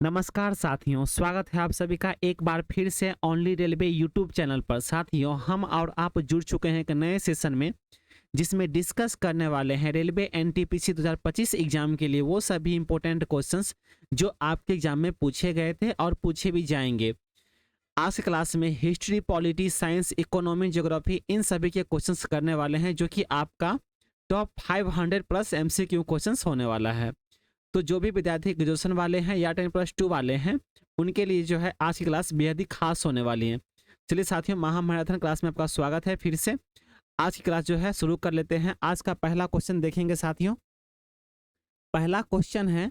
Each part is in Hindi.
नमस्कार साथियों, स्वागत है आप सभी का एक बार फिर से ओनली रेलवे यूट्यूब चैनल पर। साथियों, हम और आप जुड़ चुके हैं एक नए सेशन में, जिसमें डिस्कस करने वाले हैं रेलवे एनटीपीसी 2025 एग्जाम के लिए वो सभी इंपॉर्टेंट क्वेश्चंस जो आपके एग्जाम में पूछे गए थे और पूछे भी जाएंगे। आज की क्लास में history, polity, science, economy, geography, इन सभी के क्वेश्चंस करने वाले हैं, जो कि आपका टॉप 500 प्लस एमसीक्यू क्वेश्चंस होने वाला है। तो जो भी विद्यार्थी ग्रेजुएशन वाले हैं या 10+2 वाले हैं, उनके लिए जो है आज की क्लास बेहद ही खास होने वाली है। चलिए साथियों, महामैराथन क्लास में आपका स्वागत है फिर से। आज की क्लास जो है शुरू कर लेते हैं। आज का पहला क्वेश्चन देखेंगे साथियों। पहला क्वेश्चन है,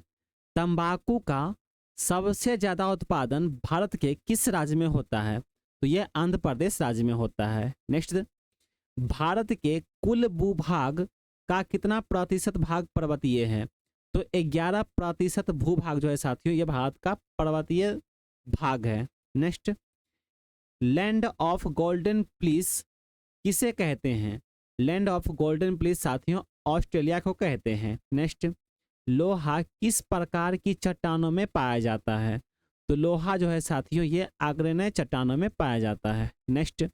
तंबाकू का सबसे ज्यादा उत्पादन भारत के किस राज्य में होता है? तो यह आंध्र प्रदेश राज्य में होता है। नेक्स्ट, भारत के कुल भूभाग का कितना प्रतिशत भाग पर्वतीय है? तो 11% भूभाग जो है साथियों, ये भारत का पर्वतीय भाग है। Next, land of golden please किसे कहते हैं? लैंड ऑफ गोल्डन प्लीस साथियों ऑस्ट्रेलिया को कहते हैं। नेक्स्ट, लोहा किस प्रकार की चट्टानों में पाया जाता है? तो लोहा जो है साथियों, ये आग्नेय चट्टानों में पाया जाता है। नेक्स्ट,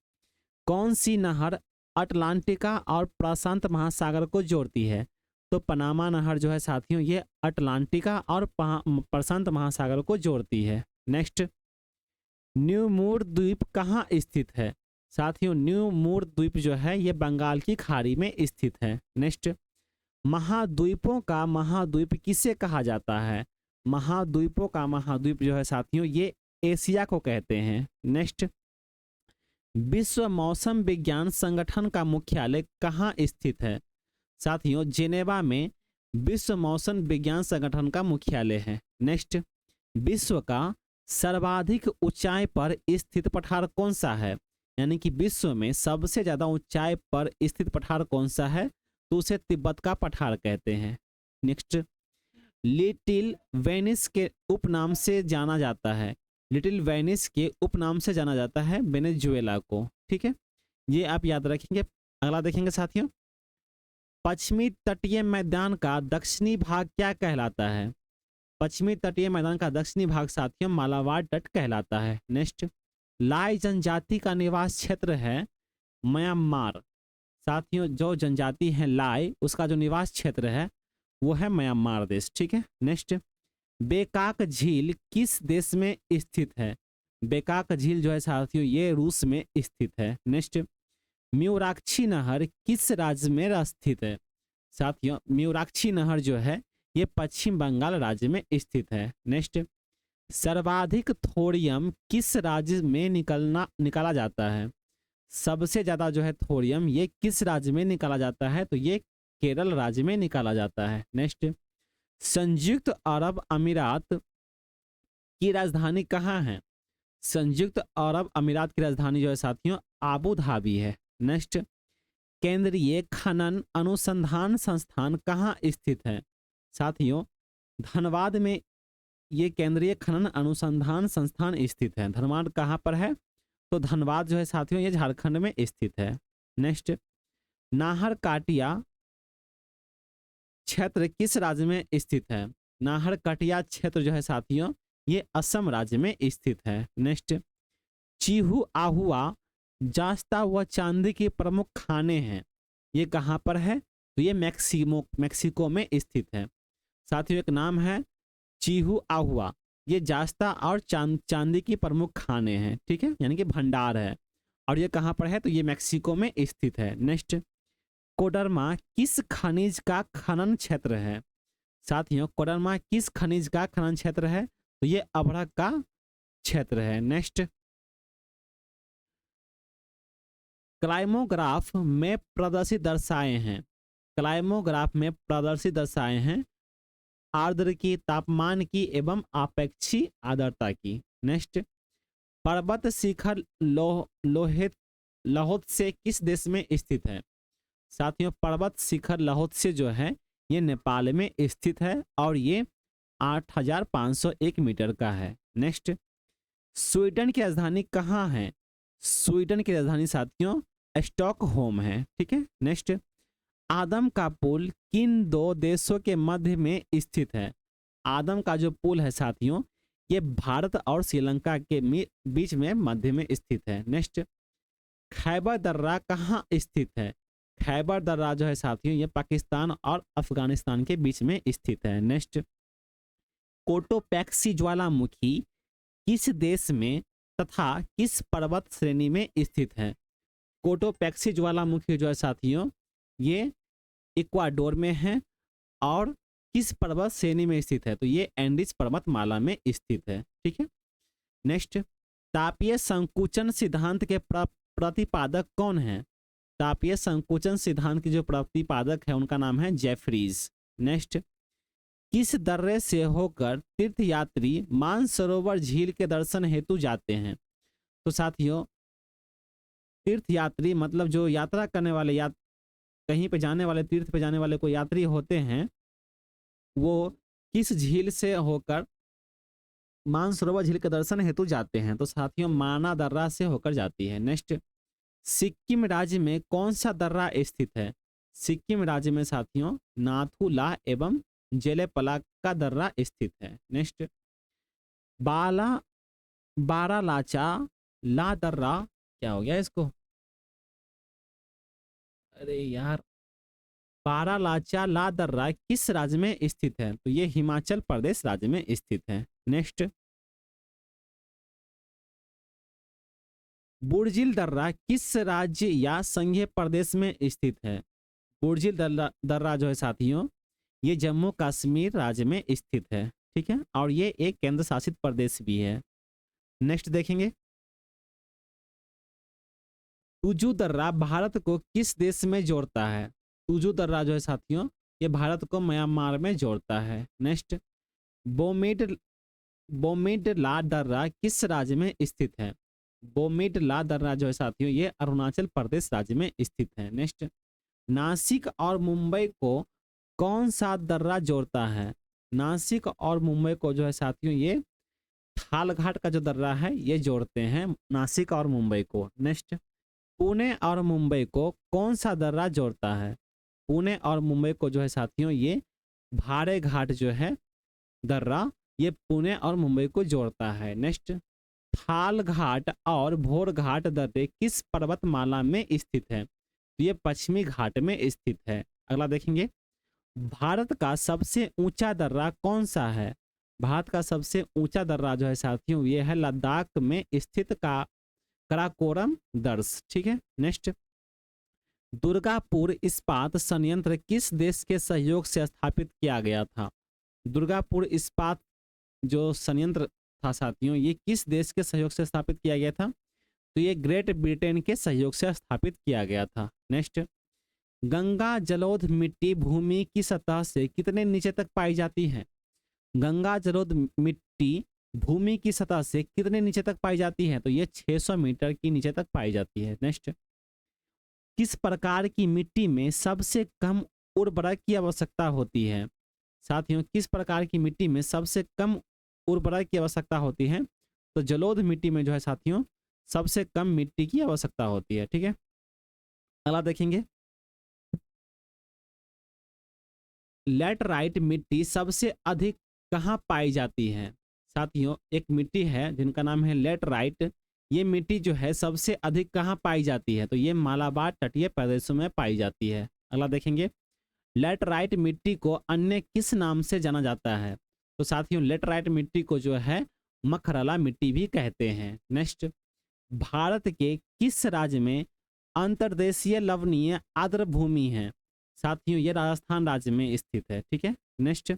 कौन सी नहर अटलांटिका और प्रशांत महासागर को जोड़ती है? तो पनामा नहर जो है साथियों, ये अटलांटिका और प्रशांत महासागर को जोड़ती है। नेक्स्ट, न्यू मूर द्वीप कहाँ स्थित है? साथियों, न्यू मूर द्वीप जो है ये बंगाल की खाड़ी में स्थित है। नेक्स्ट, महाद्वीपों का महाद्वीप किसे कहा जाता है? महाद्वीपों का महाद्वीप जो है साथियों, ये एशिया को कहते हैं। नेक्स्ट, विश्व मौसम विज्ञान संगठन का मुख्यालय कहाँ स्थित है? साथियों, जेनेवा में विश्व मौसम विज्ञान संगठन का मुख्यालय है। नेक्स्ट, विश्व का सर्वाधिक ऊंचाई पर स्थित पठार कौन सा है? यानी कि विश्व में सबसे ज्यादा ऊंचाई पर स्थित पठार कौन सा है? तो उसे तिब्बत का पठार कहते हैं। नेक्स्ट, लिटिल वेनिस के उपनाम से जाना जाता है। लिटिल वेनिस के उपनाम से जाना जाता है वेनेजुएला को। ठीक है, ये आप याद रखेंगे। अगला देखेंगे साथियों, पश्चिमी तटीय मैदान का दक्षिणी भाग क्या कहलाता है? पश्चिमी तटीय मैदान का दक्षिणी भाग साथियों मालाबार तट कहलाता है। नेक्स्ट, लाई जनजाति का निवास क्षेत्र है म्यांमार। साथियों, जो जनजाति है लाई, उसका जो निवास क्षेत्र है वो है म्यांमार देश। ठीक है। नेक्स्ट, बेकाक झील किस देश में स्थित है? बेकाक झील जो है साथियों, ये रूस में स्थित है। नेक्स्ट, म्यूराक्षी नहर किस राज्य में स्थित है? साथियों, म्यूराक्षी नहर जो है ये पश्चिम बंगाल राज्य में स्थित है। नेक्स्ट, सर्वाधिक थोरियम किस राज्य में निकाला जाता है? सबसे ज्यादा जो है थोरियम ये किस राज्य में निकाला जाता है? तो ये केरल राज्य में निकाला जाता है। नेक्स्ट, संयुक्त अरब अमीरात की राजधानी कहाँ है? संयुक्त अरब अमीरात की राजधानी जो है साथियों आबू धाबी है। नेक्स्ट, केंद्रीय खनन अनुसंधान संस्थान कहाँ स्थित है? साथियों, धनबाद में ये केंद्रीय खनन अनुसंधान संस्थान स्थित है। धनबाद कहाँ पर है? तो धनबाद जो है साथियों ये झारखंड में स्थित है। नेक्स्ट, नाहर काटिया क्षेत्र किस राज्य में स्थित है? नाहर कटिया क्षेत्र जो है साथियों ये असम राज्य में स्थित है। नेक्स्ट, चीहू आहुआ जास्ता व चांदी के प्रमुख खाने हैं, ये कहाँ पर है? तो ये मैक्सिको में स्थित है। साथियों, एक नाम है चीहू आहुआ, ये जास्ता और चांदी की प्रमुख खाने हैं। ठीक है, यानी कि भंडार है। और ये कहाँ पर है? तो ये मैक्सिको में स्थित है। नेक्स्ट, कोडरमा किस खनिज का खनन क्षेत्र है? साथियों, कोडरमा किस खनिज का खनन क्षेत्र है? तो ये अभ्रक का क्षेत्र है। नेक्स्ट, क्लाइमोग्राफ में प्रदर्शित दर्शाए हैं। क्लाइमोग्राफ में प्रदर्शित दर्शाए हैं आर्द्र की, तापमान की एवं आपेक्षी आर्द्रता की। नेक्स्ट, पर्वत शिखर लाओत्से किस देश में स्थित है? साथियों, पर्वत शिखर लाओत्से जो है ये नेपाल में स्थित है और ये 8501 मीटर का है। नेक्स्ट, स्वीडन की राजधानी कहाँ है? स्वीडन की राजधानी साथियों स्टॉकहोम है। ठीक है। नेक्स्ट, आदम का पुल किन दो देशों के मध्य में स्थित है? आदम का जो पुल है साथियों ये भारत और श्रीलंका के बीच में मध्य में स्थित है। नेक्स्ट, खैबर दर्रा कहाँ स्थित है? खैबर दर्रा जो है साथियों ये पाकिस्तान और अफगानिस्तान के बीच में स्थित है। नेक्स्ट, कोटोपैक्सी ज्वालामुखी किस देश में तथा किस पर्वत श्रेणी में स्थित है? कोटोपैक्सी ज्वालामुखी जो है साथियों ये इक्वाडोर में है और किस पर्वत श्रेणी में स्थित है? तो ये एंडीज पर्वतमाला में स्थित है। ठीक है। नेक्स्ट, तापीय संकुचन सिद्धांत के प्रतिपादक कौन है? तापीय संकुचन सिद्धांत के जो प्रतिपादक है उनका नाम है जेफरीज। नेक्स्ट, किस दर्रे से होकर तीर्थयात्री मानसरोवर झील के दर्शन हेतु जाते हैं? तो साथियों तीर्थयात्री मतलब जो यात्रा करने वाले या कहीं पे जाने वाले तीर्थ पे जाने वाले कोई यात्री होते हैं वो किस झील से होकर मानसरोवर झील के दर्शन हेतु जाते हैं? तो साथियों माना दर्रा से होकर जाती है। नेक्स्ट, सिक्किम राज्य में कौन सा दर्रा स्थित है? सिक्किम राज्य में साथियों नाथुला एवं जेलेपला का दर्रा स्थित है। नेक्स्ट, बारालाचा ला दर्रा, क्या हो गया इसको, अरे यार, बारालाचा ला दर्रा किस राज्य में स्थित है? तो ये हिमाचल प्रदेश राज्य में स्थित है। नेक्स्ट, बुर्जिल दर्रा किस राज्य या संघीय प्रदेश में स्थित है? बुर्जिल दर्रा जो है साथियों ये जम्मू कश्मीर राज्य में स्थित है। ठीक है, और ये एक केंद्र शासित प्रदेश भी है। नेक्स्ट देखेंगे, तुजू दर्रा भारत को किस देश में जोड़ता है? तुजू दर्रा जो है साथियों ये भारत को म्यांमार में जोड़ता है। नेक्स्ट, बोमिड ला दर्रा किस राज्य में स्थित है? बोमिड ला दर्रा जो है साथियों ये अरुणाचल प्रदेश राज्य में स्थित है। नेक्स्ट, नासिक और मुंबई को कौन सा दर्रा जोड़ता है? नासिक और मुंबई को जो है साथियों ये थालघाट का जो दर्रा है ये जोड़ते हैं नासिक और मुंबई को। नेक्स्ट, पुणे और मुंबई को कौन सा दर्रा जोड़ता है? पुणे और मुंबई को जो है साथियों ये भारे घाट जो है दर्रा ये पुणे और मुंबई को जोड़ता है। नेक्स्ट, थाल घाट और भोर घाट दर्रे किस पर्वतमाला में स्थित है? तो ये पश्चिमी घाट में स्थित है। अगला देखेंगे, भारत का सबसे ऊंचा दर्रा कौन सा है? भारत का सबसे ऊंचा दर्रा जो है साथियों ये है लद्दाख में स्थित का कराकोरम दर्श। ठीक है। नेक्स्ट, दुर्गापुर इस्पात संयंत्र किस देश के सहयोग से स्थापित किया गया था? दुर्गापुर इस्पात जो संयंत्र था साथियों ये किस देश के सहयोग से स्थापित किया गया था? तो ये ग्रेट ब्रिटेन के सहयोग से स्थापित किया गया था। नेक्स्ट, गंगा जलोढ़ मिट्टी भूमि की सतह से कितने नीचे तक पाई जाती है? गंगा जलोढ़ मिट्टी भूमि की सतह से कितने नीचे तक पाई जाती है? तो ये 600 मीटर की नीचे तक पाई जाती है। नेक्स्ट, किस प्रकार की मिट्टी में सबसे कम उर्वरक की आवश्यकता होती है? साथियों किस प्रकार की मिट्टी में सबसे कम उर्वरक की आवश्यकता होती है? तो जलोढ़ मिट्टी में जो है साथियों सबसे कम मिट्टी की आवश्यकता होती है। ठीक है। अगला देखेंगे, लैटराइट मिट्टी सबसे अधिक कहाँ पाई जाती है? साथियों एक मिट्टी है जिनका नाम है लैटराइट, ये मिट्टी जो है सबसे अधिक कहाँ पाई जाती है? तो ये मालाबार तटीय प्रदेशों में पाई जाती है। अगला देखेंगे, लैटराइट मिट्टी को अन्य किस नाम से जाना जाता है? तो साथियों लैटराइट मिट्टी को जो है मखरला मिट्टी भी कहते हैं। नेक्स्ट, भारत के किस राज्य में अंतर्देशीय लवणीय आर्द्र भूमि है? साथियों ये राजस्थान राज्य में स्थित है। ठीक है। नेक्स्ट,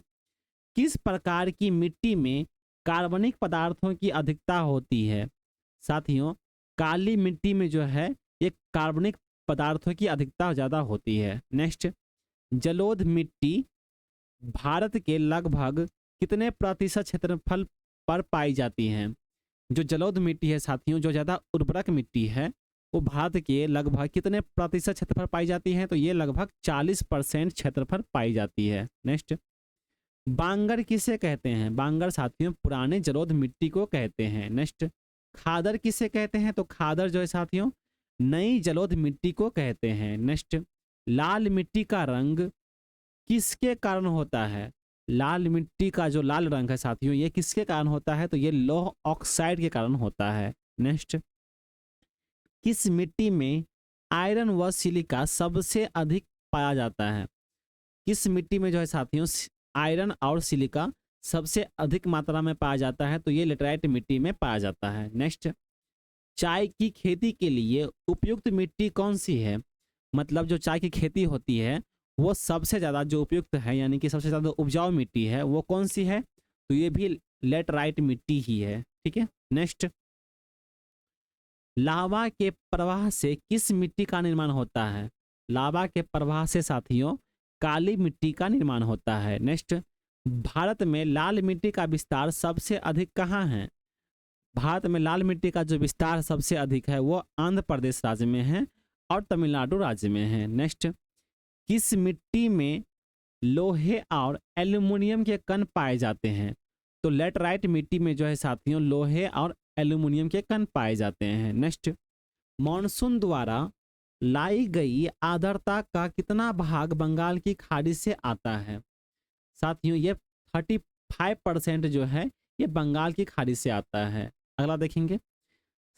किस प्रकार की मिट्टी में कार्बनिक पदार्थों की अधिकता होती है? साथियों काली मिट्टी में जो है ये कार्बनिक पदार्थों की अधिकता ज़्यादा होती है। नेक्स्ट, जलोढ़ मिट्टी भारत के लगभग कितने प्रतिशत क्षेत्रफल पर पाई जाती है? जो जलोढ़ मिट्टी है साथियों जो ज़्यादा उर्वरक मिट्टी है वो भारत के लगभग कितने प्रतिशत क्षेत्रफल पाई जाती है? तो ये लगभग 40% क्षेत्रफल पाई जाती है। नेक्स्ट, बांगर किसे कहते हैं? बांगर साथियों पुराने जलोढ़ मिट्टी को कहते हैं। नेक्स्ट, खादर किसे कहते हैं? तो खादर जो है साथियों नई जलोढ़ मिट्टी को कहते हैं। नेक्स्ट, लाल मिट्टी का रंग किसके कारण होता है? लाल मिट्टी का जो लाल रंग है साथियों, ये किसके कारण होता है? तो ये लौह ऑक्साइड के कारण होता है। नेक्स्ट, किस मिट्टी में आयरन व सिलिका सबसे अधिक पाया जाता है? किस मिट्टी में जो है साथियों आयरन और सिलिका सबसे अधिक मात्रा में पाया जाता है? तो ये लेटराइट मिट्टी में पाया जाता है। नेक्स्ट, चाय की खेती के लिए उपयुक्त मिट्टी कौन सी है? मतलब जो चाय की खेती होती है वो सबसे ज़्यादा जो उपयुक्त है, यानी कि सबसे ज़्यादा उपजाऊ मिट्टी है, वो कौन सी है? तो ये भी लेटराइट मिट्टी ही है। ठीक है। नेक्स्ट, लावा के प्रवाह से किस मिट्टी का निर्माण होता है? लावा के प्रवाह से साथियों काली मिट्टी का निर्माण होता है। नेक्स्ट, भारत में लाल मिट्टी का विस्तार सबसे अधिक कहाँ है? भारत में लाल मिट्टी का जो विस्तार सबसे अधिक है वो आंध्र प्रदेश राज्य में है और तमिलनाडु राज्य में है। नेक्स्ट, किस मिट्टी में लोहे और एल्यूमिनियम के कण पाए जाते हैं? तो लेटराइट मिट्टी में जो है साथियों लोहे और एल्यूमिनियम के कण पाए जाते हैं। नेक्स्ट, मॉनसून द्वारा लाई गई आर्द्रता का कितना भाग बंगाल की खाड़ी से आता है? साथियों ये 35% जो है ये बंगाल की खाड़ी से आता है। अगला देखेंगे,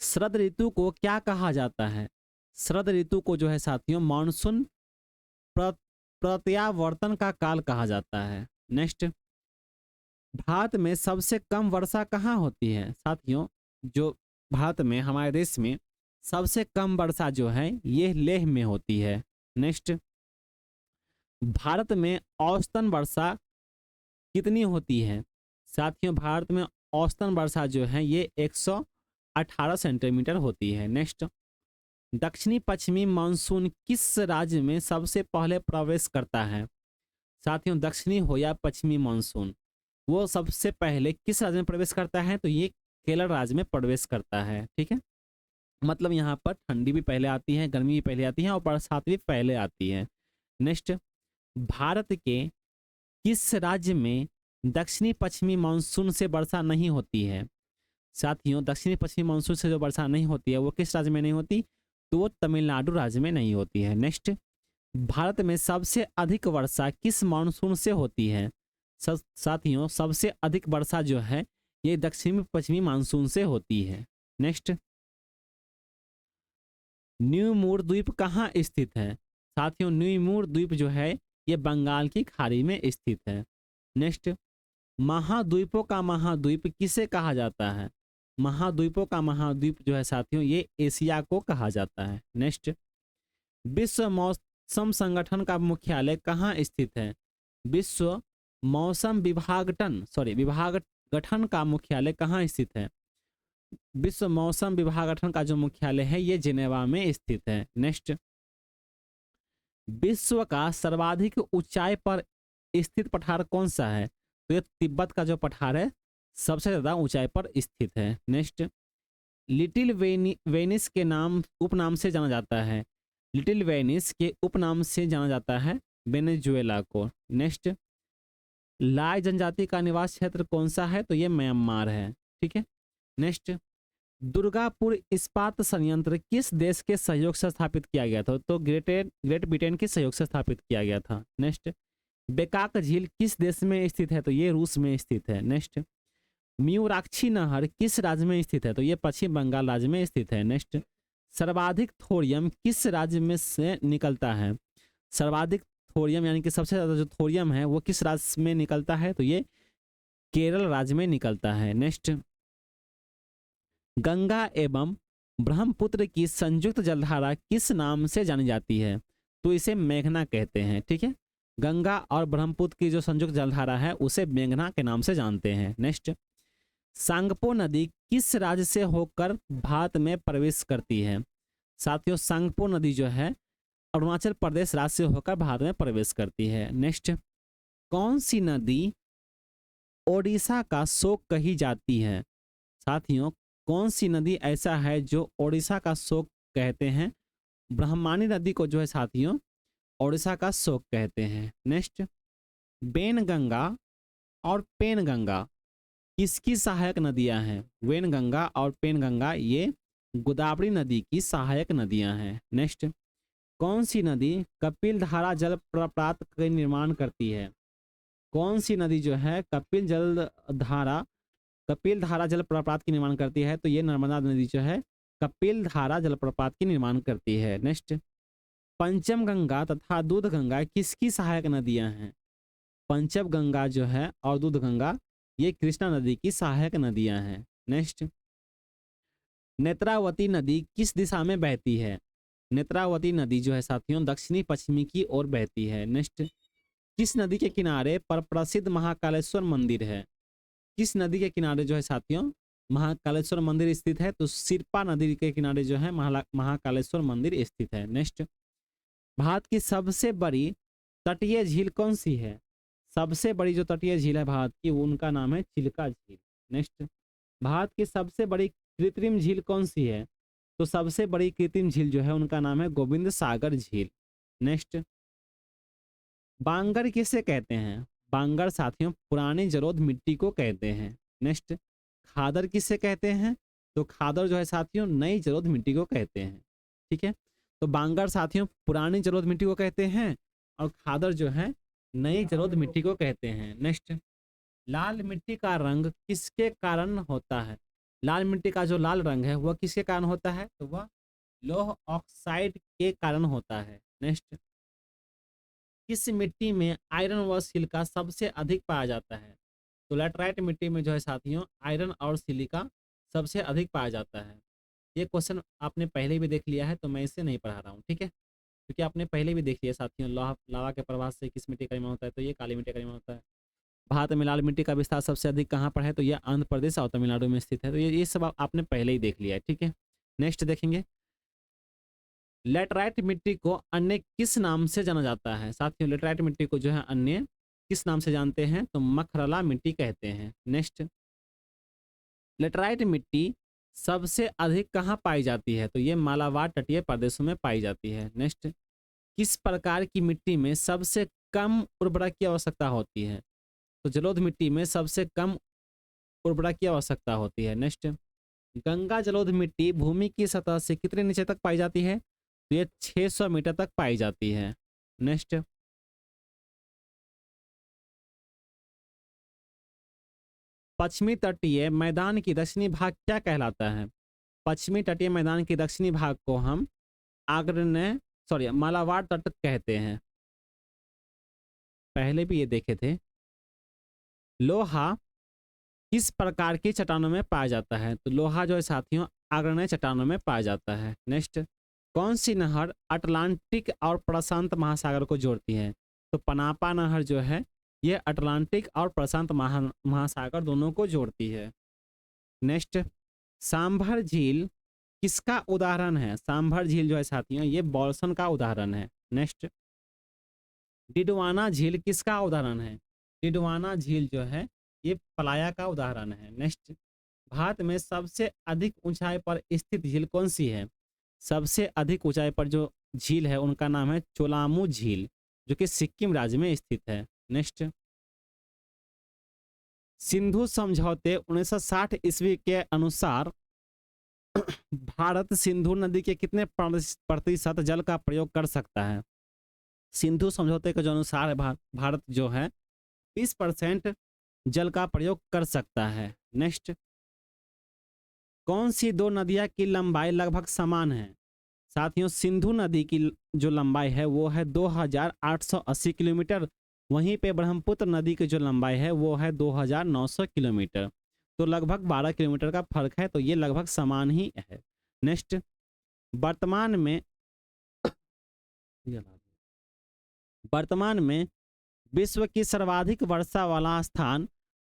शरद ऋतु को क्या कहा जाता है? शरद ऋतु को जो है साथियों मानसून प्रत्यावर्तन का काल कहा जाता है। नेक्स्ट, भारत में सबसे कम वर्षा कहाँ होती है? साथियों जो भारत में हमारे देश में सबसे कम वर्षा जो है ये लेह में होती है। नेक्स्ट, भारत में औसतन वर्षा कितनी होती है? साथियों भारत में औसतन वर्षा जो है ये 118 सेंटीमीटर होती है। नेक्स्ट, दक्षिणी पश्चिमी मानसून किस राज्य में सबसे पहले प्रवेश करता है? साथियों दक्षिणी हो या पश्चिमी मानसून वो सबसे पहले किस राज्य में प्रवेश करता है? तो ये केरल राज्य में प्रवेश करता है। ठीक है, मतलब यहाँ पर ठंडी भी पहले आती है, गर्मी भी पहले आती है और बरसात भी पहले आती है। नेक्स्ट, भारत के किस राज्य में दक्षिणी पश्चिमी मानसून से वर्षा नहीं होती है? साथियों दक्षिणी पश्चिमी मानसून से जो वर्षा नहीं होती है वो किस राज्य में नहीं होती? तो वो तमिलनाडु राज्य में नहीं होती है। नेक्स्ट, भारत में सबसे अधिक वर्षा किस मानसून से होती है? साथियों सबसे अधिक वर्षा जो है ये दक्षिणी पश्चिमी मानसून से होती है। नेक्स्ट, न्यूमूर द्वीप कहाँ स्थित है? साथियों न्यूमूर द्वीप जो है ये बंगाल की खाड़ी में स्थित है। नेक्स्ट, महाद्वीपों का महाद्वीप किसे कहा जाता है? महाद्वीपों का महाद्वीप जो है साथियों ये एशिया को कहा जाता है। नेक्स्ट, विश्व मौसम संगठन का मुख्यालय कहाँ स्थित है? विश्व मौसम विभागठन का मुख्यालय कहाँ स्थित है? विश्व मौसम विभागठन का जो मुख्यालय है ये जिनेवा में स्थित है। नेक्स्ट, विश्व का सर्वाधिक ऊंचाई पर स्थित पठार कौन सा है? तो ये तिब्बत का जो पठार है सबसे ज्यादा ऊंचाई पर स्थित है। नेक्स्ट, लिटिल वेनिस के नाम उपनाम से जाना जाता है। लिटिल वेनिस के उपनाम से जाना जाता है वेनेजुएला को। नेक्स्ट, लाई जनजाति का निवास क्षेत्र कौन सा है? तो ये म्यांमार है। ठीक है। नेक्स्ट, दुर्गापुर इस्पात संयंत्र किस देश के सहयोग से स्थापित किया गया था? तो ग्रेट ब्रिटेन के सहयोग से स्थापित किया गया था। नेक्स्ट, बेकाक झील किस देश में स्थित है? तो ये रूस में स्थित है। नेक्स्ट, म्यूराक्षी नहर किस राज्य में स्थित है? तो ये पश्चिम बंगाल राज्य में स्थित है। नेक्स्ट, सर्वाधिक थोरियम किस राज्य में से निकलता है? सर्वाधिक थोरियम यानी कि सबसे ज्यादा जो थोरियम है वो किस राज्य में निकलता है? तो ये केरल राज्य में निकलता है। नेक्स्ट, गंगा एवं ब्रह्मपुत्र की संयुक्त जलधारा किस नाम से जानी जाती है? तो इसे मेघना कहते हैं। ठीक है, गंगा और ब्रह्मपुत्र की जो संयुक्त जलधारा है उसे मेघना के नाम से जानते हैं। नेक्स्ट, सांगपो नदी किस राज्य से होकर भारत में प्रवेश करती है? साथियों सांगपो नदी जो है अरुणाचल प्रदेश राज्य से होकर भारत में प्रवेश करती है। नेक्स्ट, कौन सी नदी ओडिशा का शोक कही जाती है? साथियों कौन सी नदी ऐसा है जो ओडिशा का शोक कहते हैं? ब्रह्मणी नदी को जो है साथियों ओडिशा का शोक कहते हैं। नेक्स्ट, बेनगंगा और पेनगंगा किसकी सहायक नदियां हैं? वेनगंगा और पेनगंगा ये गोदावरी नदी की सहायक नदियां हैं। नेक्स्ट, कौन सी नदी कपिल धारा जल प्रपात का निर्माण करती है? कौन सी नदी जो है कपिल धारा जलप्रपात की निर्माण करती है? तो ये नर्मदा नदी जो है कपिल धारा जलप्रपात की निर्माण करती है। नेक्स्ट, पंचम गंगा तथा दूध गंगा किसकी सहायक नदियां हैं? पंचम गंगा जो है और दूध गंगा ये कृष्णा नदी की सहायक नदियां हैं। नेक्स्ट, नेत्रावती नदी किस दिशा में बहती है? नेत्रावती नदी जो है साथियों दक्षिणी पश्चिमी की ओर बहती है। नेक्स्ट, किस नदी के किनारे पर प्रसिद्ध महाकालेश्वर मंदिर है? किस नदी के किनारे जो है साथियों महाकालेश्वर मंदिर स्थित है? तो सिरपा नदी के किनारे जो है महाकालेश्वर मंदिर स्थित है। नेक्स्ट, भारत की सबसे बड़ी तटीय झील कौन सी है? सबसे बड़ी जो तटीय झील है भारत की उनका नाम है चिल्का झील। नेक्स्ट, भारत की सबसे बड़ी कृत्रिम झील कौन सी है? तो सबसे बड़ी कृत्रिम झील जो है उनका नाम है गोविंद सागर झील। नेक्स्ट, बांगर किसे कहते हैं? बांगर साथियों पुरानी जलोढ़ मिट्टी को कहते हैं। नेक्स्ट, खादर किसे कहते हैं? तो खादर जो है साथियों नई जलोढ़ मिट्टी को कहते हैं। ठीक है, तो बांगर साथियों पुरानी जलोढ़ मिट्टी को कहते हैं और खादर जो है नई जलोढ़ मिट्टी को कहते हैं। नेक्स्ट, लाल मिट्टी का रंग किसके कारण होता है? लाल मिट्टी का जो लाल रंग है वह किसके कारण होता है? तो वह लौह ऑक्साइड के कारण होता है। नेक्स्ट, किस मिट्टी में आयरन व सिलिका सबसे अधिक पाया जाता है? तो लैटराइट मिट्टी में जो है साथियों आयरन और सिलिका सबसे अधिक पाया जाता है। ये क्वेश्चन आपने पहले भी देख लिया है तो मैं इसे नहीं पढ़ा रहा हूँ। ठीक है, क्योंकि आपने पहले भी देख लिया साथियों लावा के प्रवास से किस मिट्टी का निर्माण होता है? तो ये काली मिट्टी का निर्माण होता है। भारत में लाल मिट्टी का विस्तार सबसे अधिक कहाँ पर है? तो ये आंध्र प्रदेश और तमिलनाडु में स्थित है। तो ये सब आपने पहले ही देख लिया है। ठीक है, नेक्स्ट देखेंगे, लेटराइट मिट्टी को अन्य किस नाम से जाना जाता है? साथियों लेटराइट मिट्टी को जो है अन्य किस नाम से जानते हैं? तो मखरला मिट्टी कहते हैं। नेक्स्ट, लेटराइट मिट्टी सबसे अधिक कहाँ पाई जाती है? तो ये मालाबार तटीय प्रदेशों में पाई जाती है। नेक्स्ट, किस प्रकार की मिट्टी में सबसे कम उर्वरक की आवश्यकता होती है? तो जलोढ़ मिट्टी में सबसे कम उर्वरक की आवश्यकता होती है। नेक्स्ट, गंगा जलोढ़ मिट्टी भूमि की सतह से कितने नीचे तक पाई जाती है? तो ये 600 मीटर तक पाई जाती है। नेक्स्ट, पश्चिमी तटीय मैदान की दक्षिणी भाग क्या कहलाता है? पश्चिमी तटीय मैदान के दक्षिणी भाग को हम मालाबार तट कहते हैं। पहले भी ये देखे थे। लोहा किस प्रकार की चट्टानों में पाया जाता है? तो लोहा जो है साथियों आग्नेय चट्टानों में पाया जाता है। नेक्स्ट, कौन सी नहर अटलांटिक और प्रशांत महासागर को जोड़ती है? तो पनापा नहर जो है ये अटलांटिक और प्रशांत महासागर दोनों को जोड़ती है। नेक्स्ट, सांभर झील किसका उदाहरण है? सांभर झील जो है साथियों ये बॉल्सन का उदाहरण है। नेक्स्ट, डिडवाना झील किसका उदाहरण है? डिडवाना झील जो है ये पलाया का उदाहरण है। नेक्स्ट, भारत में सबसे अधिक ऊंचाई पर स्थित झील कौन सी है? सबसे अधिक ऊंचाई पर जो झील है उनका नाम है चोलामू झील जो कि सिक्किम राज्य में स्थित है। नेक्स्ट, सिंधु समझौते 1960 ईस्वी के अनुसार भारत सिंधु नदी के कितने प्रतिशत जल का प्रयोग कर सकता है? सिंधु समझौते के जो अनुसार है भारत जो है 20% जल का प्रयोग कर सकता है। नेक्स्ट, कौन सी दो नदियां की लंबाई लगभग समान है? साथियों सिंधु नदी की जो लंबाई है वो है 2880 किलोमीटर, वहीं पे ब्रह्मपुत्र नदी की जो लंबाई है वो है 2900 किलोमीटर। तो लगभग 12 किलोमीटर का फर्क है, तो ये लगभग समान ही है। नेक्स्ट, वर्तमान में विश्व की सर्वाधिक वर्षा वाला स्थान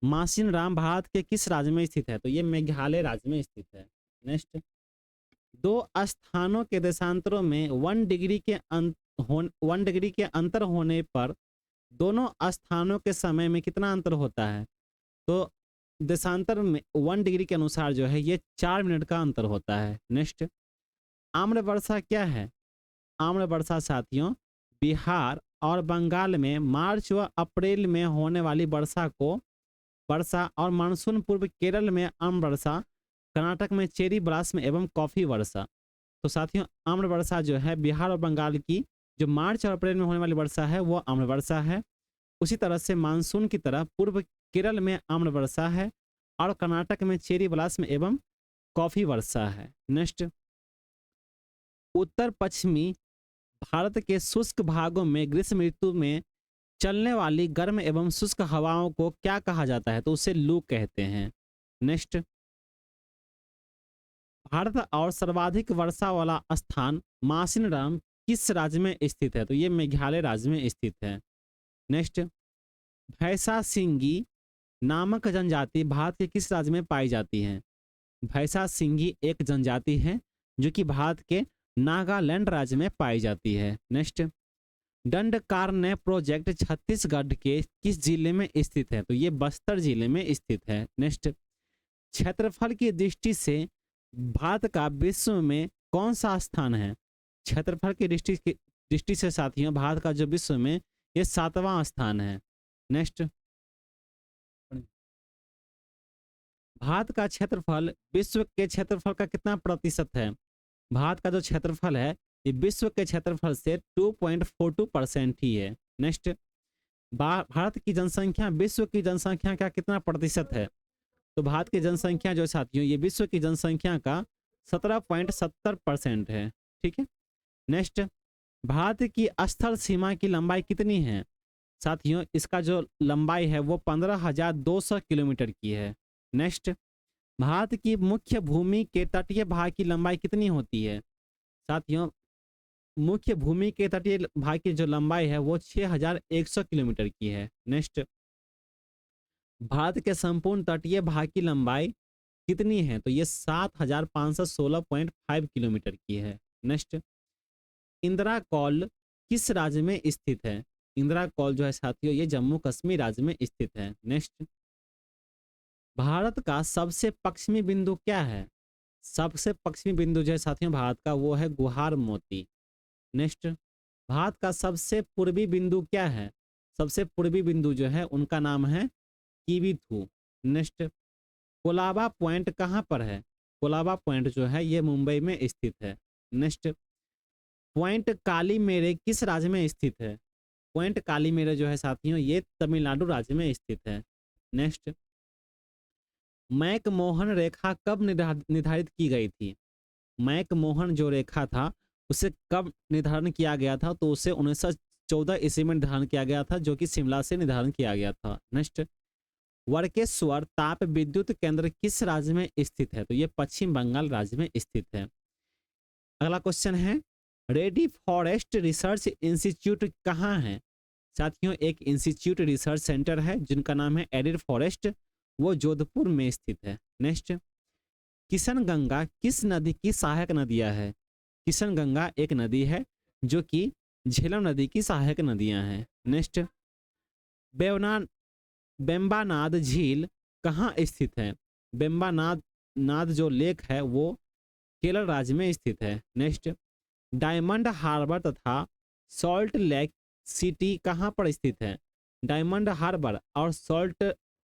मासिनराम भारत के किस राज्य में स्थित है? तो ये मेघालय राज्य में स्थित है। नेक्स्ट, दो स्थानों के देशांतरों में 1 डिग्री के अंतर होने पर दोनों स्थानों के समय में कितना अंतर होता है? तो देशांतर में 1 डिग्री के अनुसार जो है ये 4 मिनट का अंतर होता है। नेक्स्ट, आम्र वर्षा क्या है? आम्र वर्षा साथियों बिहार और बंगाल में मार्च व अप्रैल में होने वाली वर्षा और मानसून पूर्व केरल में आम्र वर्षा, कर्नाटक में चेरी ब्लॉसम एवं कॉफी वर्षा। तो साथियों आम्र वर्षा जो है बिहार और बंगाल की जो मार्च और अप्रैल में होने वाली वर्षा है वो आम्र वर्षा है। उसी तरह से मानसून की तरह पूर्व केरल में आम्ल वर्षा है और कर्नाटक में चेरी ब्लॉसम एवं कॉफी वर्षा है। नेक्स्ट, उत्तर पश्चिमी भारत के शुष्क भागों में ग्रीष्म ऋतु में चलने वाली गर्म एवं शुष्क हवाओं को क्या कहा जाता है? तो उसे लू कहते हैं। नेक्स्ट, भारत और सर्वाधिक वर्षा वाला स्थान मासिनराम किस राज्य में स्थित है? तो ये मेघालय राज्य में स्थित है। नेक्स्ट, भैंसा सिंगी नामक जनजाति भारत के किस राज्य में पाई जाती है? भैंसा सिंगी एक जनजाति है जो कि भारत के नागालैंड राज्य में पाई जाती है। नेक्स्ट, दंडकारण्य प्रोजेक्ट छत्तीसगढ़ के किस जिले में स्थित है? तो ये बस्तर जिले में स्थित है। नेक्स्ट, क्षेत्रफल की दृष्टि से भारत का विश्व में कौन सा स्थान है? क्षेत्रफल की दृष्टि से साथियों भारत का जो विश्व में ये 7वां स्थान है। नेक्स्ट, भारत का क्षेत्रफल विश्व के क्षेत्रफल का कितना प्रतिशत है? भारत का जो क्षेत्रफल है ये विश्व के क्षेत्रफल से 2.42% ही है। नेक्स्ट, भारत की जनसंख्या विश्व की जनसंख्या का कितना प्रतिशत है? तो भारत की जनसंख्या जो साथियों ये विश्व की जनसंख्या का 17.70% है। ठीक है। नेक्स्ट, भारत की स्थल सीमा की लंबाई कितनी है? साथियों इसका जो लंबाई है वो 15,200 किलोमीटर की है। नेक्स्ट, भारत की मुख्य भूमि के तटीय भाग की लंबाई कितनी होती है? साथियों मुख्य भूमि के तटीय भाग की जो लंबाई है वो 6,100 किलोमीटर की है। नेक्स्ट, भारत के संपूर्ण तटीय भाग की लंबाई कितनी है? तो ये 7,516.5 किलोमीटर की है। नेक्स्ट, इंदिरा कौल किस राज्य में स्थित है? इंदिरा कौल जो है साथियों ये जम्मू कश्मीर राज्य में स्थित है। नेक्स्ट, भारत का सबसे पश्चिमी बिंदु क्या है? सबसे पश्चिमी बिंदु जो है साथियों भारत का वो है गुहार मोती। नेक्स्ट, भारत का सबसे पूर्वी बिंदु क्या है? सबसे पूर्वी बिंदु जो है उनका नाम है कीवीथू। नेक्स्ट, कोलाबा पॉइंट कहाँ पर है? कोलाबा पॉइंट जो है ये मुंबई में स्थित है। नेक्स्ट, पॉइंट काली मेरे किस राज्य में स्थित है? पॉइंट काली मेरे जो है साथियों ये तमिलनाडु राज्य में स्थित है। नेक्स्ट, मैकमोहन रेखा कब निर्धारित की गई थी? मैकमोहन जो रेखा था उसे कब निर्धारण किया गया था? तो उसे 1914 ईस्वी में निर्धारण किया गया था जो कि शिमला से निर्धारण किया गया था। नेक्स्ट, वर्केश्वर ताप विद्युत केंद्र किस राज्य में स्थित है? तो ये पश्चिम बंगाल राज्य में स्थित है। अगला क्वेश्चन है रेडी फॉरेस्ट रिसर्च इंस्टीट्यूट कहाँ है? साथियों एक इंस्टीट्यूट रिसर्च सेंटर है जिनका नाम है एडिड फॉरेस्ट, वो जोधपुर में स्थित है। नेक्स्ट, किशन गंगा किस नदी की सहायक नदियां है? किशन गंगा एक नदी है जो कि झेलम नदी की सहायक नदियां हैं। नेक्स्ट, बेम्बानाद झील कहाँ स्थित है? बेम्बानाद जो लेक है वो केरल राज्य में स्थित है। नेक्स्ट, डायमंड हार्बर तथा सॉल्ट लेक सिटी कहाँ पर स्थित है? डायमंड हार्बर और सॉल्ट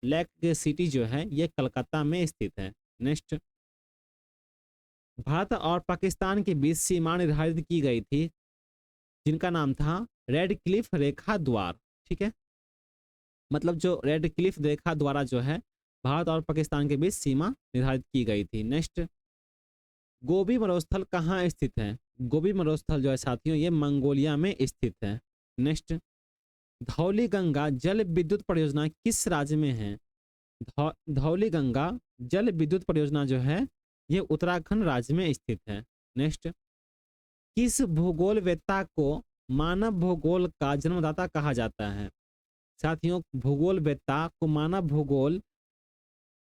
लेक के सिटी जो है ये कलकत्ता में स्थित है। नेक्स्ट, भारत और पाकिस्तान के बीच सीमा निर्धारित की गई थी जिनका नाम था रेड क्लिफ रेखा द्वार। ठीक है, मतलब जो रेड क्लिफ रेखा द्वारा जो है भारत और पाकिस्तान के बीच सीमा निर्धारित की गई थी। नेक्स्ट, गोबी मरुस्थल कहाँ स्थित है? गोबी मरुस्थल जो है साथियों ये मंगोलिया में स्थित है। नेक्स्ट, धौली गंगा जल विद्युत परियोजना किस राज्य में है? धौली गंगा जल विद्युत परियोजना जो है ये उत्तराखंड राज्य में स्थित है। नेक्स्ट, किस भूगोलवेत्ता को मानव भूगोल का जन्मदाता कहा जाता है? साथियों भूगोलवेत्ता को मानव भूगोल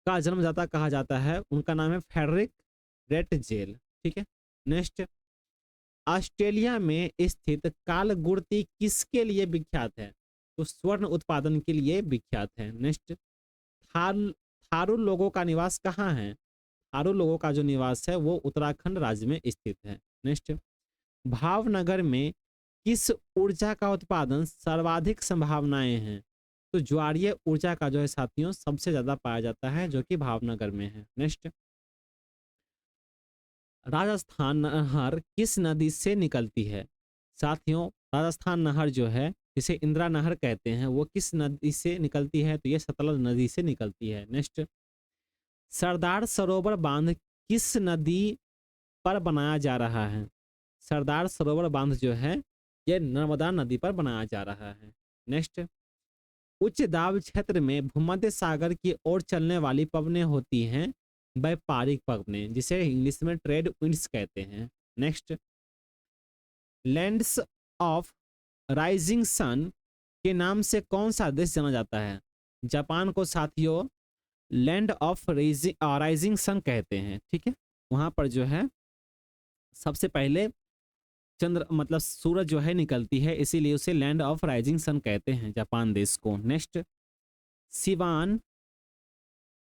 का जन्मदाता कहा जाता है, उनका नाम है फ्रेडरिक रेटजेल। ठीक है। नेक्स्ट, ऑस्ट्रेलिया में स्थित कालगुर्ती किसके लिए विख्यात है? तो स्वर्ण उत्पादन के लिए विख्यात है। नेक्स्ट, थारू लोगों का निवास कहाँ है? थारू लोगों का जो निवास है वो उत्तराखंड राज्य में स्थित है। नेक्स्ट, भावनगर में किस ऊर्जा का उत्पादन सर्वाधिक संभावनाएं हैं? तो ज्वारीय ऊर्जा का जो है साथियों सबसे ज्यादा पाया जाता है जो कि भावनगर में है। नेक्स्ट, राजस्थान नहर किस नदी से निकलती है? साथियों राजस्थान नहर जो है जिसे इंदिरा नहर कहते हैं, वो किस नदी से निकलती है? तो ये सतलज नदी से निकलती है। नेक्स्ट, सरदार सरोवर बांध किस नदी पर बनाया जा रहा है? सरदार सरोवर बांध जो है ये नर्मदा नदी पर बनाया जा रहा है। नेक्स्ट, उच्च दाब क्षेत्र में भूमध्य सागर की ओर चलने वाली पवनें होती हैं व्यापारिक पवनें, जिसे इंग्लिश में ट्रेड विंड्स कहते हैं। Next, lands of rising sun के नाम से कौन सा देश जाना जाता है? जापान को साथियों लैंड ऑफ राइजिंग सन कहते हैं। ठीक है, वहां पर जो है सबसे पहले चंद्र मतलब सूरज जो है निकलती है, इसीलिए उसे लैंड ऑफ राइजिंग सन कहते हैं जापान देश को। नेक्स्ट, सिवान,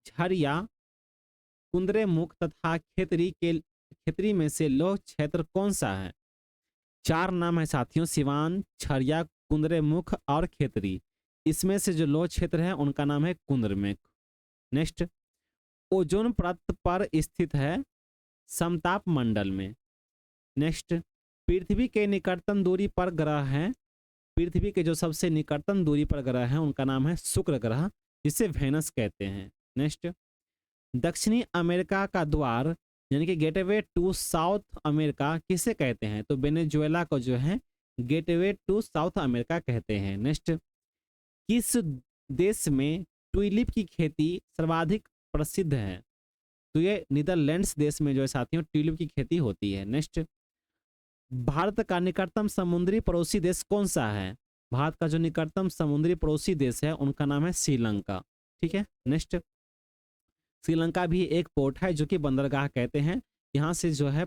झरिया, कुंद्रेमुख तथा खेतरी में से लौह क्षेत्र कौन सा है? चार नाम है साथियों, सिवान, झरिया, कुंद्रेमुख और खेतरी। इसमें से जो लौह क्षेत्र है उनका नाम है कुंद्रेमुख। नेक्स्ट, ओजोन परत पर स्थित है समताप मंडल में। नेक्स्ट, पृथ्वी के निकटतम दूरी पर ग्रह है, पृथ्वी के जो सबसे निकटतम दूरी पर ग्रह है उनका नाम है शुक्र ग्रह, जिसे वेनस कहते हैं। नेक्स्ट, दक्षिणी अमेरिका का द्वार यानी कि गेटवे टू साउथ अमेरिका किसे कहते हैं? तो वेनेजुएला को जो है गेटवे टू साउथ अमेरिका कहते हैं। नेक्स्ट, किस देश में ट्यूलिप की खेती सर्वाधिक प्रसिद्ध है? तो ये नीदरलैंड्स देश में जो है साथियों ट्यूलिप की खेती होती है। नेक्स्ट, भारत का निकटतम समुद्री पड़ोसी देश कौन सा है? भारत का जो निकटतम समुद्री पड़ोसी देश है उनका नाम है श्रीलंका। ठीक है, नेक्स्ट, श्रीलंका भी एक पोर्ट है जो कि बंदरगाह कहते हैं, यहाँ से जो है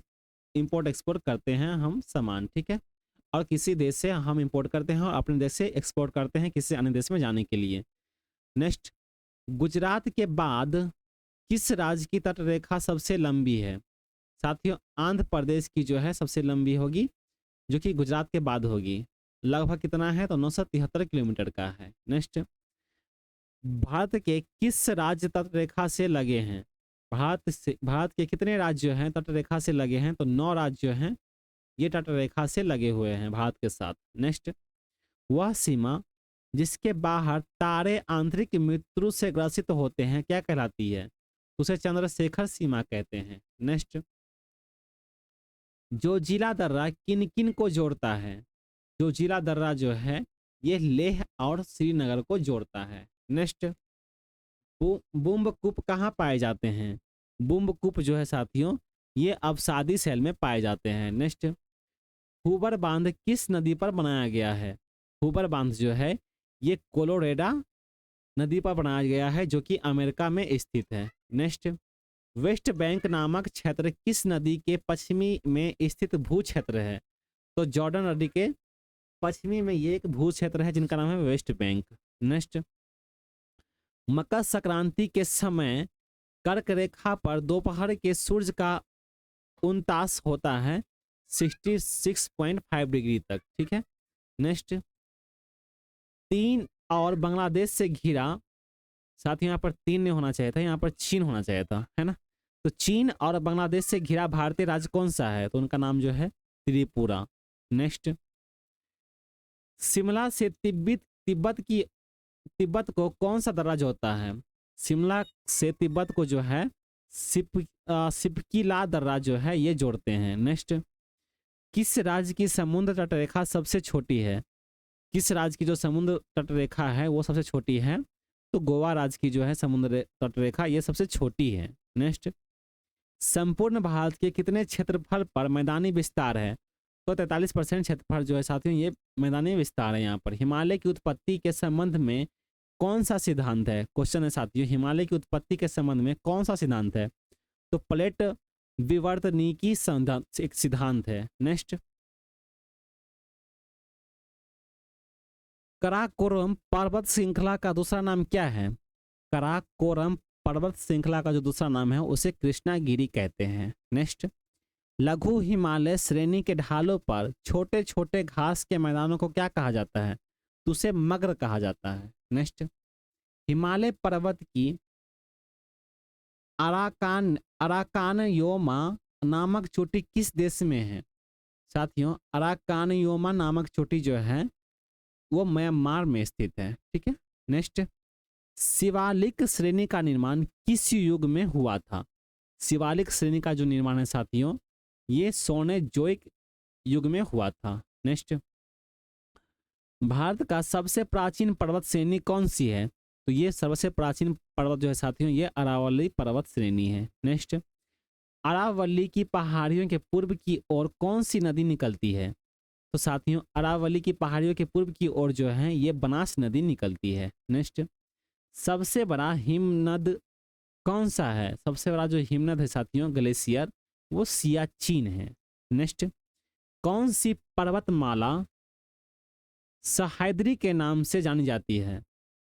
इंपोर्ट एक्सपोर्ट करते हैं हम सामान। ठीक है, और किसी देश से हम इंपोर्ट करते हैं और अपने देश से एक्सपोर्ट करते हैं किसी अन्य देश में जाने के लिए। नेक्स्ट, गुजरात के बाद किस राज्य की तटरेखा सबसे लंबी है? साथियों आंध्र प्रदेश की जो है सबसे लंबी होगी, जो कि गुजरात के बाद होगी। लगभग कितना है? तो 973 किलोमीटर का है। नेक्स्ट, भारत के किस राज्य तटरेखा से लगे हैं? भारत के कितने राज्य जो हैं तटरेखा से लगे हैं? तो 9 राज्य जो हैं ये तटरेखा से लगे हुए हैं भारत के साथ। नेक्स्ट, वह सीमा जिसके बाहर तारे आंतरिक मृत्यु से ग्रसित होते हैं क्या कहलाती है? उसे चंद्रशेखर सीमा कहते हैं। नेक्स्ट, जो जिला दर्रा किन किन को जोड़ता है? जो जिला दर्रा जो है ये लेह और श्रीनगर को जोड़ता है। नेक्स्ट, बुम्बकूप कहाँ पाए जाते हैं? बुम्बकूप जो है साथियों ये अवसादी शैल में पाए जाते हैं। नेक्स्ट, हूबर बांध किस नदी पर बनाया गया है? हूबर बांध जो है ये कोलोरेडा नदी पर बनाया गया है जो कि अमेरिका में स्थित है। नेक्स्ट, वेस्ट बैंक नामक क्षेत्र किस नदी के पश्चिमी में स्थित भू क्षेत्र है? तो जॉर्डन नदी के पश्चिमी में ये एक भू क्षेत्र है जिनका नाम है West Bank. Next, Makar Sankranti के समय कर्क रेखा पर दोपहर के सूर्य का उनतास होता है 66.5 डिग्री तक। ठीक है, नेक्स्ट, चीन और बांग्लादेश से घिरा, साथ ही यहाँ पर 3 नहीं होना चाहिए था, यहाँ पर चीन होना चाहिए था, है ना? तो चीन और बांग्लादेश से घिरा भारतीय राज्य कौन सा है? तो उनका नाम जो है त्रिपुरा। नेक्स्ट, शिमला से तिब्बत को कौन सा दर्रा जोड़ता है? शिमला से तिब्बत को जो है सिपकीला दर्रा जो है ये जोड़ते हैं। नेक्स्ट, किस राज्य की समुद्र तटरेखा सबसे छोटी है? किस राज्य की जो समुद्र तटरेखा है वो सबसे छोटी है? तो गोवा राज्य की जो है समुद्र तटरेखा ये सबसे छोटी है। नेक्स्ट, संपूर्ण भारत के कितने क्षेत्रफल पर मैदानी विस्तार है? तो 43% क्षेत्रफल जो है साथियों ये मैदानी विस्तार है। यहाँ पर हिमालय की उत्पत्ति के संबंध में कौन सा सिद्धांत है? क्वेश्चन है साथियों, हिमालय की उत्पत्ति के संबंध में कौन सा सिद्धांत है? तो प्लेट विवर्तनिकी एक सिद्धांत है। नेक्स्ट, कराकोरम पर्वत श्रृंखला का दूसरा नाम क्या है? कराकोरम पर्वत श्रृंखला का जो दूसरा नाम है उसे कृष्णागिरी कहते हैं। नेक्स्ट, लघु हिमालय श्रेणी के ढालों पर छोटे छोटे घास के मैदानों को क्या कहा जाता है? तो उसे मग्र कहा जाता है। नेक्स्ट, हिमालय पर्वत की अराकानयोमा नामक चोटी किस देश में है? साथियों अराकानयोमा नामक चोटी जो है वो म्यांमार में स्थित है। ठीक है। नेक्स्ट, शिवालिक श्रेणी का निर्माण किस युग में हुआ था? शिवालिक श्रेणी का जो निर्माण है साथियों, ये सोनेजोइक युग में हुआ था। नेक्स्ट, भारत का सबसे प्राचीन पर्वत श्रेणी कौन सी है? तो ये सबसे प्राचीन पर्वत जो है साथियों, ये अरावली पर्वत श्रेणी है। नेक्स्ट, अरावली की पहाड़ियों के पूर्व की ओर कौन सी नदी निकलती है? तो साथियों, अरावली की पहाड़ियों के पूर्व की ओर जो है ये बनास नदी निकलती है। नेक्स्ट, सबसे बड़ा हिमनद कौन सा है? सबसे बड़ा जो हिमनद है साथियों, ग्लेशियर, वो सियाचिन है। नेक्स्ट, कौन सी पर्वतमाला सह्याद्री के नाम से जानी जाती है?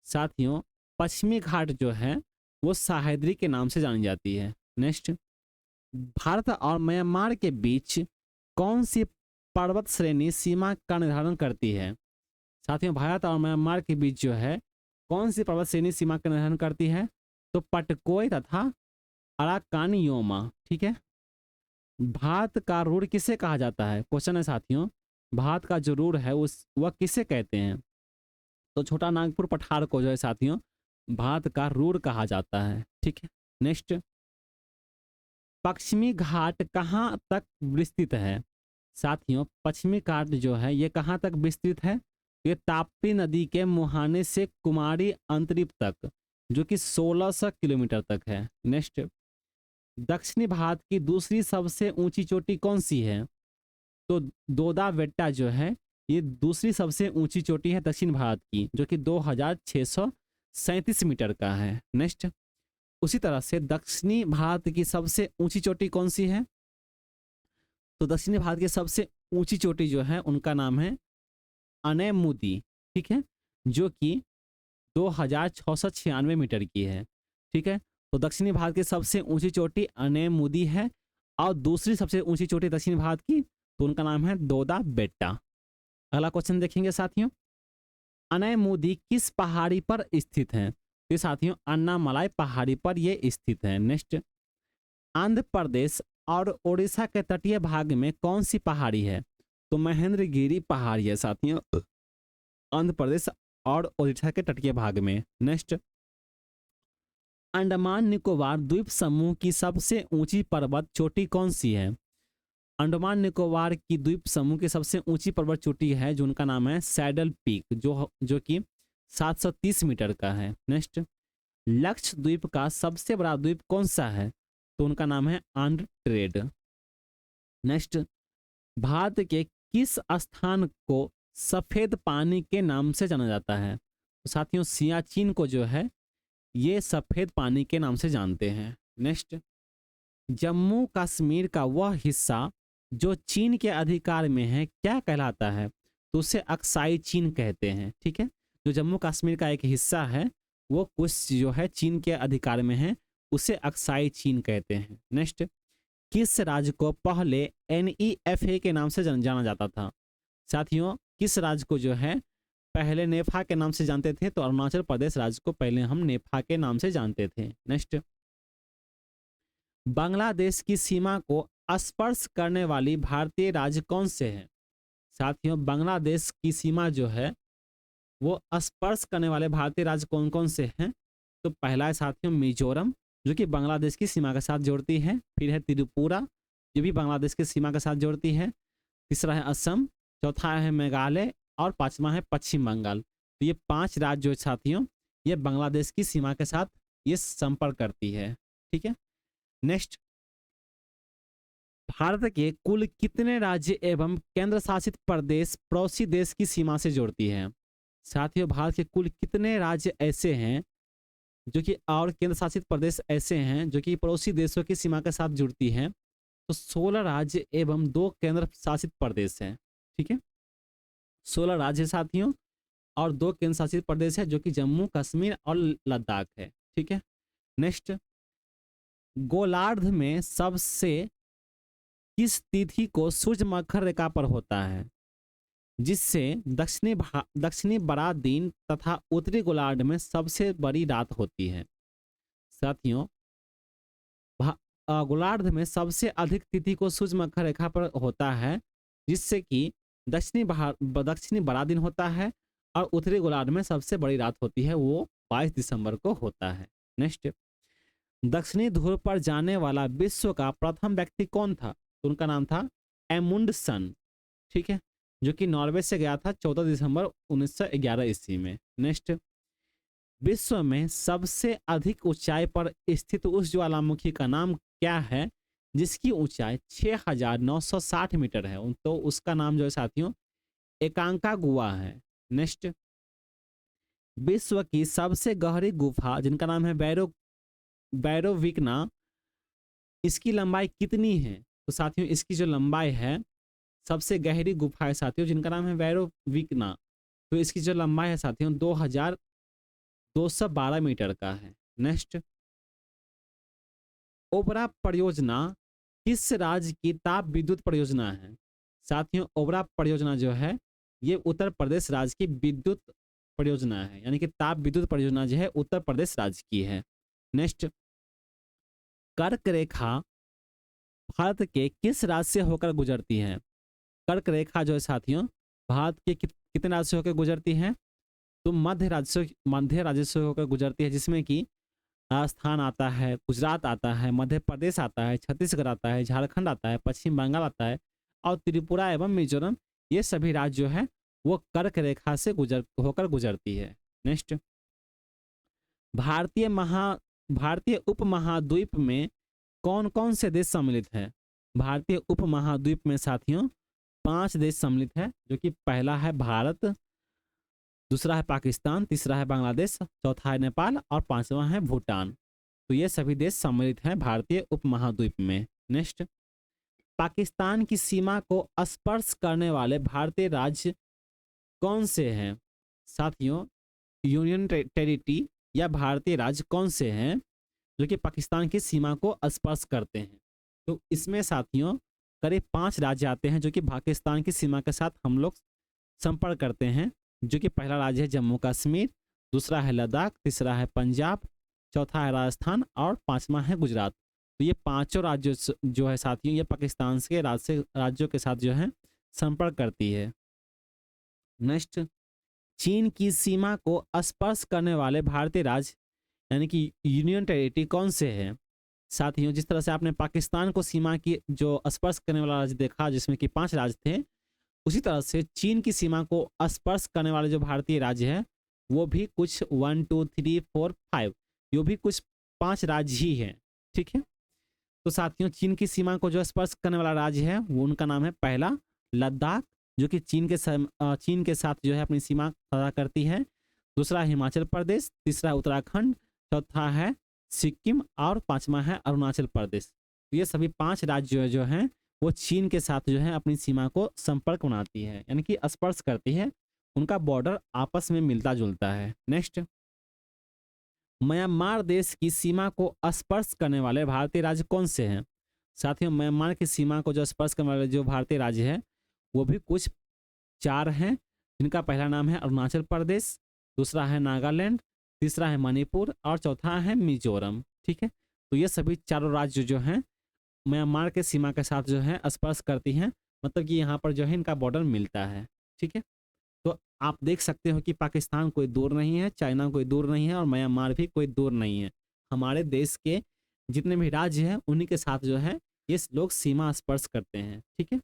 साथियों, पश्चिमी घाट जो है वो सह्याद्री के नाम से जानी जाती है। नेक्स्ट, भारत और म्यांमार के बीच कौन सी पर्वत श्रेणी सीमा का निर्धारण करती है? साथियों, भारत और म्यांमार के बीच जो है कौन सी पर्वत श्रेणी सीमा का निर्धारण करती है? तो पटकोई तथा अराकानियोमा। ठीक है। भारत का रुड़ किसे कहा जाता है? क्वेश्चन है साथियों, भारत का जो रुड़ है उस वह किसे कहते हैं? तो छोटा नागपुर पठार को जो है साथियों भारत का रुड़ कहा जाता है। ठीक है। नेक्स्ट, पश्चिमी घाट कहाँ तक विस्तृत है? साथियों, पश्चिमी घाट जो है ये कहाँ तक विस्तृत है? ये ताप्ती नदी के मुहाने से कुमारी अंतरिप तक, जो कि 1600 किलोमीटर तक है। नेक्स्ट, दक्षिणी भारत की दूसरी सबसे ऊंची चोटी कौन सी है? तो दोदा बेट्टा जो है ये दूसरी सबसे ऊंची चोटी है दक्षिण भारत की, जो कि 2637 मीटर का है। नेक्स्ट, उसी तरह से दक्षिणी भारत की सबसे ऊंची चोटी कौन सी है? तो दक्षिणी भारत की सबसे ऊंची चोटी जो है उनका नाम है अनेमुदी। ठीक है, जो कि 2696 मीटर की है। ठीक है। तो दक्षिणी भारत की सबसे ऊंची चोटी अनेमुदी है और दूसरी सबसे ऊंची चोटी दक्षिण भारत की, तो उनका नाम है दोदा बेट्टा। अगला क्वेश्चन देखेंगे साथियों, अनेमुदी किस पहाड़ी पर स्थित है? तो साथियों, अन्नामलाई पहाड़ी पर यह स्थित है। नेक्स्ट, आंध्र प्रदेश और उड़ीसा के तटीय भाग में कौन सी पहाड़ी है? तो महेंद्रगिरी पहाड़ी है साथियों, आंध्र प्रदेश और उड़ीसा के तटीय भाग में। नेक्स्ट, अंडमान निकोबार द्वीप समूह की सबसे ऊंची पर्वत चोटी कौन सी है? अंडमान निकोबार की द्वीप समूह की सबसे ऊंची पर्वत चोटी है जो उनका नाम है सैडल पीक, जो कि 730 मीटर का है। नेक्स्ट, लक्षद्वीप का सबसे बड़ा द्वीप कौन सा है? तो उनका नाम है आंड्रेड। नेक्स्ट, भारत के किस स्थान को सफेद पानी के नाम से जाना जाता है? तो साथियों, सियाचिन को जो है ये सफेद पानी के नाम से जानते हैं। नेक्स्ट, जम्मू कश्मीर का वह हिस्सा जो चीन के अधिकार में है क्या कहलाता है? तो उसे अक्साई चीन कहते हैं। ठीक है। जो जम्मू कश्मीर का एक हिस्सा है वो कुछ जो है चीन के अधिकार में है, उसे अक्साई चीन कहते हैं। नेक्स्ट, किस राज्य को पहले NEFA के नाम से जाना जाता था? साथियों, किस राज्य को जो है पहले नेफा के नाम से जानते थे? तो अरुणाचल प्रदेश राज्य को पहले हम नेफा के नाम से जानते थे। नेक्स्ट, बांग्लादेश की सीमा को स्पर्श करने वाली भारतीय राज्य कौन से हैं? साथियों, बांग्लादेश की सीमा जो है वो स्पर्श करने वाले भारतीय राज्य कौन कौन से हैं? तो पहला है साथियों मिजोरम, जो कि बांग्लादेश की सीमा के साथ जोड़ती है। फिर है त्रिपुरा, जो भी बांग्लादेश की सीमा के साथ जोड़ती है। तीसरा है असम, चौथा है मेघालय और पांचवा है पश्चिम बंगाल। तो ये 5 राज्य जो साथियों ये बांग्लादेश की सीमा के साथ ये संपर्क करती है। ठीक है। नेक्स्ट, भारत के कुल कितने राज्य एवं केंद्र शासित प्रदेश पड़ोसी देश की सीमा से जोड़ती है? साथियों, भारत के कुल कितने राज्य ऐसे हैं जो कि और केंद्र शासित प्रदेश ऐसे हैं जो कि पड़ोसी देशों की सीमा के साथ जुड़ती हैं? तो 16 राज्य एवं 2 केंद्र शासित प्रदेश हैं। ठीक है, 16 राज्य साथियों और 2 केंद्र शासित प्रदेश है जो कि जम्मू कश्मीर और लद्दाख है। ठीक है। नेक्स्ट, गोलार्ध में सबसे किस तिथि को सूर्य मकर रेखा पर होता है, जिससे दक्षिणी बड़ा दिन तथा उत्तरी गोलार्ध में सबसे बड़ी रात होती है? साथियों, गोलार्ध में सबसे अधिक तिथि को सूर्य मकर रेखा पर होता है, जिससे कि दक्षिणी बड़ा दिन होता है और उत्तरी गोलार्ध में सबसे बड़ी रात होती है वो 22 दिसंबर को होता है। नेक्स्ट, दक्षिणी ध्रुव पर जाने वाला विश्व का प्रथम व्यक्ति कौन था? तो उनका नाम था एमुंडसन, ठीक है, जो कि नॉर्वे से गया था 14 दिसंबर 1911 ईस्वी में। नेक्स्ट, विश्व में सबसे अधिक ऊंचाई पर स्थित उस ज्वालामुखी का नाम क्या है जिसकी ऊंचाई 6960 मीटर है? तो उसका नाम जो है साथियों एकांकागुआ है। नेक्स्ट, विश्व की सबसे गहरी गुफा जिनका नाम है बैरोविकना, इसकी लंबाई कितनी है? तो साथियों इसकी जो लंबाई है, सबसे गहरी गुफा है साथियों जिनका नाम है बैरोविकना, तो इसकी जो लंबाई है साथियों 2212 मीटर का है। नेक्स्ट, ओबरा परियोजना किस राज्य की ताप विद्युत परियोजना है? साथियों ओबरा परियोजना जो है ये उत्तर प्रदेश राज्य की विद्युत परियोजना है, यानी कि ताप विद्युत परियोजना जो है उत्तर प्रदेश राज्य की है। नेक्स्ट, कर्क रेखा भारत के किस राज्य से होकर गुजरती है? कर्क रेखा जो है साथियों भारत के कितने राज्य से होकर गुजरती है? तो मध्य राज्य से होकर गुजरती है, जिसमें कि राजस्थान आता है, गुजरात आता है, मध्य प्रदेश आता है, छत्तीसगढ़ आता है, झारखंड आता है, पश्चिम बंगाल आता है और त्रिपुरा एवं मिजोरम, ये सभी राज्य जो है वो कर्क रेखा से होकर गुजरती है। नेक्स्ट, भारतीय उपमहाद्वीप में कौन कौन से देश सम्मिलित है? भारतीय उपमहाद्वीप में साथियों 5 देश सम्मिलित है, जो कि पहला है भारत, दूसरा है पाकिस्तान, तीसरा है बांग्लादेश, चौथा है नेपाल और पांचवा है भूटान। तो ये सभी देश सम्मिलित हैं भारतीय उपमहाद्वीप में। नेक्स्ट, पाकिस्तान की सीमा को स्पर्श करने वाले भारतीय राज्य कौन से हैं? साथियों यूनियन टेरिटरी या भारतीय राज्य कौन से हैं जो कि पाकिस्तान की सीमा को स्पर्श करते हैं? तो इसमें साथियों करीब 5 राज्य आते हैं जो कि पाकिस्तान की सीमा के साथ हम लोग संपर्क करते हैं, जो कि पहला राज्य है जम्मू कश्मीर, दूसरा है लद्दाख, तीसरा है पंजाब, चौथा है राजस्थान और पांचवा है गुजरात। तो ये पांचों राज्य जो है साथियों ये पाकिस्तान के राज्यों के साथ जो है संपर्क करती है। नेक्स्ट, चीन की सीमा को स्पर्श करने वाले भारतीय राज्य यानी कि यूनियन टेरिटरी कौन से हैं? साथियों जिस तरह से आपने पाकिस्तान को सीमा की जो स्पर्श करने वाला राज्य देखा जिसमें कि 5 राज्य थे, उसी तरह से चीन की सीमा को स्पर्श करने वाले जो भारतीय राज्य है वो भी कुछ 1 2 3 4 5 यो भी कुछ 5 राज्य ही है। ठीक है, तो साथियों चीन की सीमा को जो स्पर्श करने वाला राज्य है वो उनका नाम है पहला लद्दाख, जो कि चीन के साथ जो है अपनी सीमा साझा करती है, दूसरा हिमाचल प्रदेश, तीसरा उत्तराखंड, चौथा है सिक्किम और पांचवा है अरुणाचल प्रदेश। ये सभी 5 राज्य जो हैं वो चीन के साथ जो है अपनी सीमा को संपर्क बनाती है, यानी कि स्पर्श करती है, उनका बॉर्डर आपस में मिलता जुलता है। नेक्स्ट, म्यांमार देश की सीमा को स्पर्श करने वाले भारतीय राज्य कौन से हैं? साथियों म्यांमार की सीमा को जो स्पर्श करने वाले जो भारतीय राज्य है वो भी कुछ 4 हैं, जिनका पहला नाम है अरुणाचल प्रदेश, दूसरा है नागालैंड, तीसरा है मणिपुर और चौथा है मिजोरम। ठीक है, तो ये सभी चारों राज्य जो हैं म्यांमार के सीमा के साथ जो है स्पर्श करती हैं, मतलब कि यहाँ पर जो है इनका बॉर्डर मिलता है। ठीक है, तो आप देख सकते हो कि पाकिस्तान कोई दूर नहीं है, चाइना कोई दूर नहीं है और म्यांमार भी कोई दूर नहीं है। हमारे देश के जितने भी राज्य हैं उन्हीं के साथ जो है ये लोग सीमा स्पर्श करते हैं। ठीक है,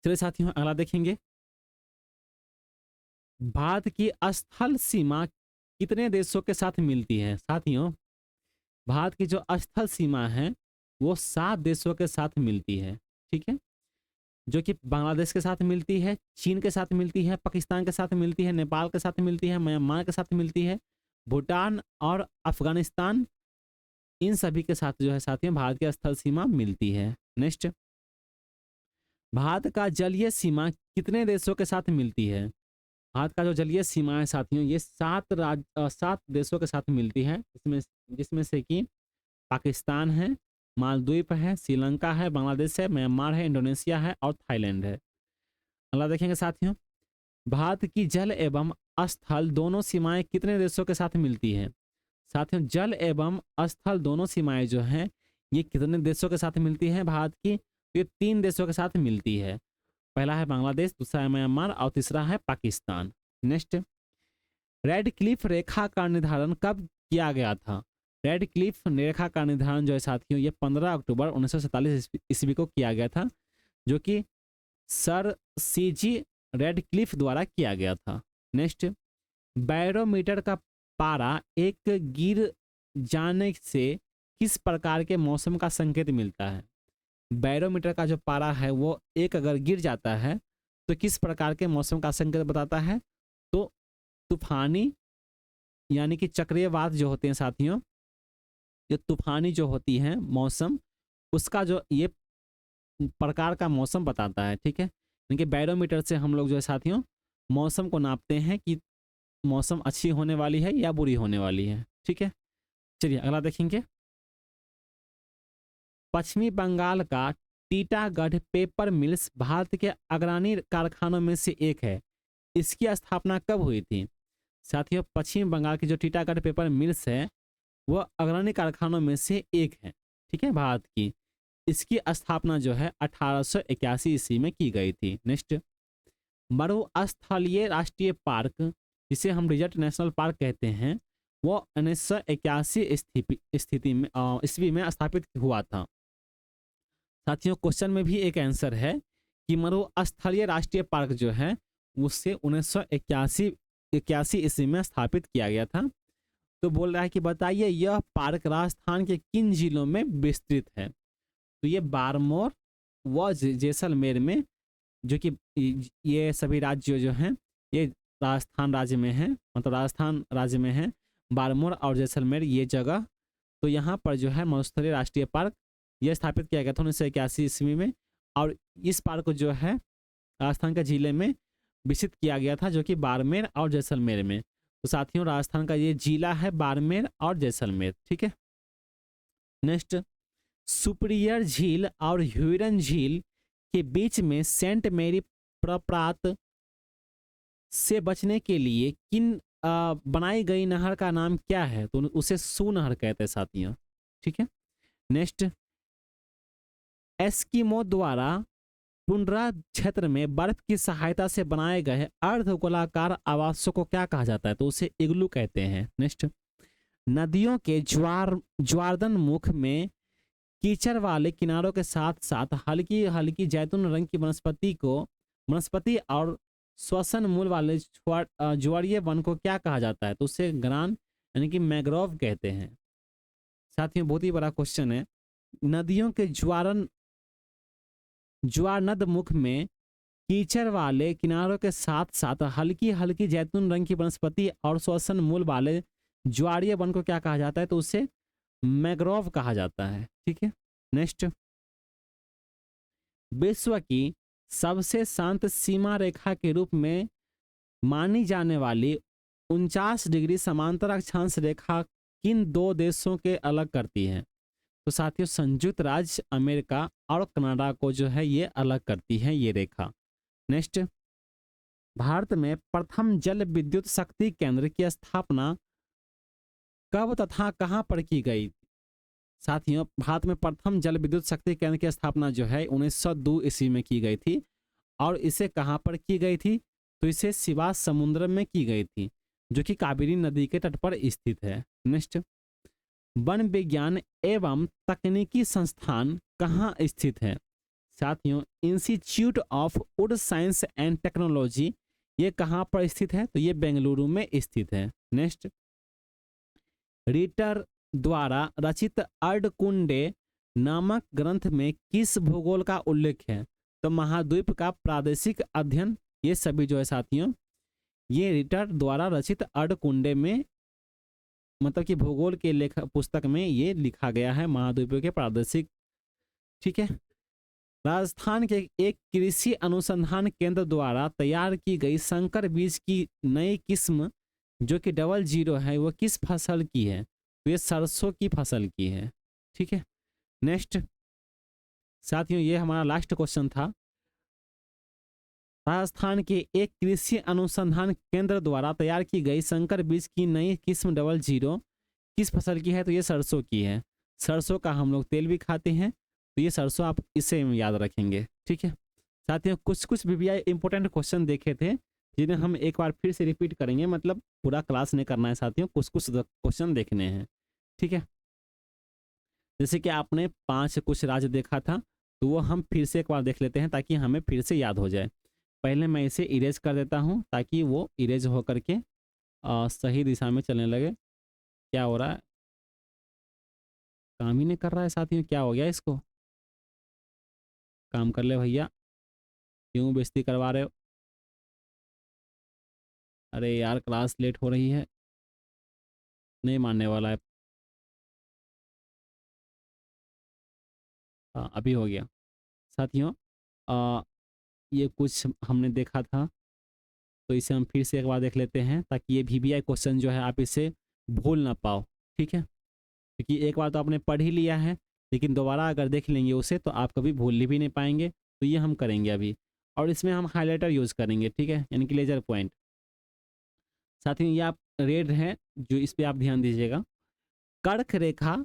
चलिए साथियों अगला देखेंगे। भारत की स्थल सीमा कितने देशों के साथ मिलती है? साथियों भारत की जो स्थल सीमा है वो 7 देशों के साथ मिलती है। ठीक है, जो कि बांग्लादेश के साथ मिलती है, चीन के साथ मिलती है, पाकिस्तान के साथ मिलती है, नेपाल के साथ मिलती है, म्यांमार के साथ मिलती है, भूटान और अफगानिस्तान, इन सभी के साथ जो है साथियों भारत की स्थल सीमा मिलती है। नेक्स्ट, भारत का जलीय सीमा कितने देशों के साथ मिलती है? भारत का जो जलीय सीमा है साथियों ये 7 देशों के साथ मिलती है, जिसमें से कि पाकिस्तान है, मालदीव है, श्रीलंका है, बांग्लादेश है, म्यांमार है, इंडोनेशिया है और थाईलैंड है। अगला देखेंगे साथियों, भारत की जल एवं स्थल दोनों सीमाएं कितने देशों के साथ मिलती हैं? साथियों जल एवं स्थल दोनों सीमाएं जो हैं ये कितने देशों के साथ मिलती हैं भारत की? ये 3 देशों के साथ मिलती है, पहला है बांग्लादेश, दूसरा है म्यांमार और तीसरा है पाकिस्तान। नेक्स्ट, रेड क्लिफ रेखा का निर्धारण कब किया गया था? रेड क्लिफ रेखा का निर्धारण जो है साथियों ये 15 अक्टूबर 1947 ईस्वी को किया गया था, जो कि सर सीजी रेड क्लिफ द्वारा किया गया था। नेक्स्ट, बैरोमीटर का पारा एक गिर जाने से किस प्रकार के मौसम का संकेत मिलता है? बैरोमीटर का जो पारा है वो एक अगर गिर जाता है तो किस प्रकार के मौसम का संकेत बताता है? तो तूफानी यानी कि चक्रवात जो होते हैं साथियों, ये तूफानी जो होती है मौसम, उसका जो ये प्रकार का मौसम बताता है। ठीक है, यानी कि बैरोमीटर से हम लोग जो है साथियों मौसम को नापते हैं कि मौसम अच्छी होने वाली है या बुरी होने वाली है। ठीक है, चलिए अगला देखेंगे। पश्चिमी बंगाल का टीटागढ़ पेपर मिल्स भारत के अग्रणी कारखानों में से एक है। इसकी स्थापना कब हुई थी? साथियों, पश्चिम बंगाल की जो टीटागढ़ पेपर मिल्स है वह अग्रणी कारखानों में से एक है। ठीक है, भारत की। इसकी स्थापना जो है 1881 ईस्वी में की गई थी। नेक्स्ट, मरुस्थलीय राष्ट्रीय पार्क जिसे हम रिजर्व नेशनल पार्क कहते हैं वो 1981 स्थिति में ईस्वी में स्थापित हुआ था। साथियों, क्वेश्चन में भी एक आंसर है कि मरुस्थलीय राष्ट्रीय पार्क जो है उससे 1981 ईस्वी में स्थापित किया गया था। तो बोल रहा है कि बताइए यह पार्क राजस्थान के किन जिलों में विस्तृत है? तो ये बारमौर व जैसलमेर में, जो कि ये सभी राज्य जो हैं ये राजस्थान राज्य में है, मतलब राजस्थान राज्य में है बारमौर और जैसलमेर ये जगह। तो यहाँ पर जो है मरुस्थलीय राष्ट्रीय पार्क यह स्थापित किया गया था 1981 ईस्वी में, और इस पार्क को जो है राजस्थान के जिले में विकसित किया गया था, जो कि बाड़मेर और जैसलमेर में। तो साथियों, राजस्थान का ये जिला है बाड़मेर और जैसलमेर। ठीक है, नेक्स्ट, सुपीरियर झील और ह्यूरन झील के बीच में सेंट मेरी प्रपात से बचने के लिए किन बनाई गई नहर का नाम क्या है? तो उसे सू नहर कहते हैं साथियों। ठीक है, नेक्स्ट, एस्किमो द्वारा टुंड्रा क्षेत्र में बर्फ की सहायता से बनाए गए अर्धगोलाकार आवासों को क्या कहा जाता है? तो उसे इग्लू कहते हैं। नेक्स्ट, नदियों के ज्वारदन मुख में कीचड़ वाले किनारों के साथ साथ हल्की हल्की जैतून रंग की वनस्पति और श्वसन मूल वाले ज्वारीय वन को क्या कहा जाता है? तो उसे ग्रान यानी कि मैंग्रोव कहते हैं। साथियों, बहुत ही बड़ा क्वेश्चन है। नदियों के ज्वारनद मुख में कीचड़ वाले किनारों के साथ साथ हल्की हल्की जैतून रंग की वनस्पति और श्वसन मूल वाले ज्वारीय वन को क्या कहा जाता है? तो उसे मैंग्रोव कहा जाता है। ठीक है, नेक्स्ट, विश्व की सबसे शांत सीमा रेखा के रूप में मानी जाने वाली 49 डिग्री समांतर अक्षांश रेखा किन दो देशों के अलग करती है? तो साथियों, संयुक्त राज्य अमेरिका और कनाडा को जो है ये अलग करती है ये रेखा। नेक्स्ट, भारत में प्रथम जल विद्युत शक्ति केंद्र की स्थापना कब तथा कहां पर की गई? साथियों, भारत में प्रथम जल विद्युत शक्ति केंद्र की स्थापना जो है 1902 ईस्वी में की गई थी, और इसे कहां पर की गई थी? तो इसे शिवा समुद्र में की गई थी, जो कि कावेरी नदी के तट पर स्थित है। नेक्स्ट, वन विज्ञान एवं तकनीकी संस्थान कहाँ स्थित है? साथियों, institute of would science and technology ये कहाँ पर स्थित है? तो ये बेंगलुरु में स्थित है। नेक्स्ट, रिटर द्वारा रचित अर्धकुंडे नामक ग्रंथ में किस भूगोल का उल्लेख है? तो महाद्वीप का प्रादेशिक अध्ययन ये सभी जो है साथियों ये रिटर द्वारा रचित अर्धकुंडे में, मतलब कि भूगोल के लेख पुस्तक में ये लिखा गया है महाद्वीपों के प्रादेशिक। ठीक है, राजस्थान के एक कृषि अनुसंधान केंद्र द्वारा तैयार की गई संकर बीज की नई किस्म जो कि 00 है वो किस फसल की है? तो ये सरसों की फसल की है। ठीक है, नेक्स्ट साथियों, ये हमारा लास्ट क्वेश्चन था। राजस्थान के एक कृषि अनुसंधान केंद्र द्वारा तैयार की गई संकर बीज की नई किस्म 00 किस फसल की है? तो ये सरसों की है। सरसों का हम लोग तेल भी खाते हैं, तो ये सरसों आप इसे याद रखेंगे। ठीक है साथियों, कुछ VVI इंपॉर्टेंट क्वेश्चन देखे थे, जिन्हें हम एक बार फिर से रिपीट करेंगे, मतलब पूरा क्लास नहीं करना है साथियों, कुछ कुछ क्वेश्चन देखने हैं। ठीक है, जैसे कि आपने 5 कुछ राज्य देखा था, तो वो हम फिर से एक बार देख लेते हैं ताकि हमें फिर से याद हो जाए। पहले मैं इसे इरेज कर देता हूँ ताकि वो इरेज हो करके सही दिशा में चलने लगे। क्या हो रहा है, काम ही नहीं कर रहा है साथियों, क्या हो गया इसको? काम कर ले भैया, क्यों बेइज्जती करवा रहे हो? अरे यार क्लास लेट हो रही है, नहीं मानने वाला है। हाँ अभी हो गया। साथियों अ, ये कुछ हमने देखा था, तो इसे हम फिर से एक बार देख लेते हैं ताकि ये वीवीआई क्वेश्चन जो है आप इसे भूल ना पाओ। ठीक है, क्योंकि एक बार तो आपने पढ़ ही लिया है, लेकिन दोबारा अगर देख लेंगे उसे तो आप कभी भूल भी नहीं पाएंगे। तो ये हम करेंगे अभी, और इसमें हम हाइलाइटर यूज़ करेंगे। ठीक है, यानी कि लेजर पॉइंट। साथियों ये आप रेड है जो, इस पे आप ध्यान दीजिएगा। कर्क रेखा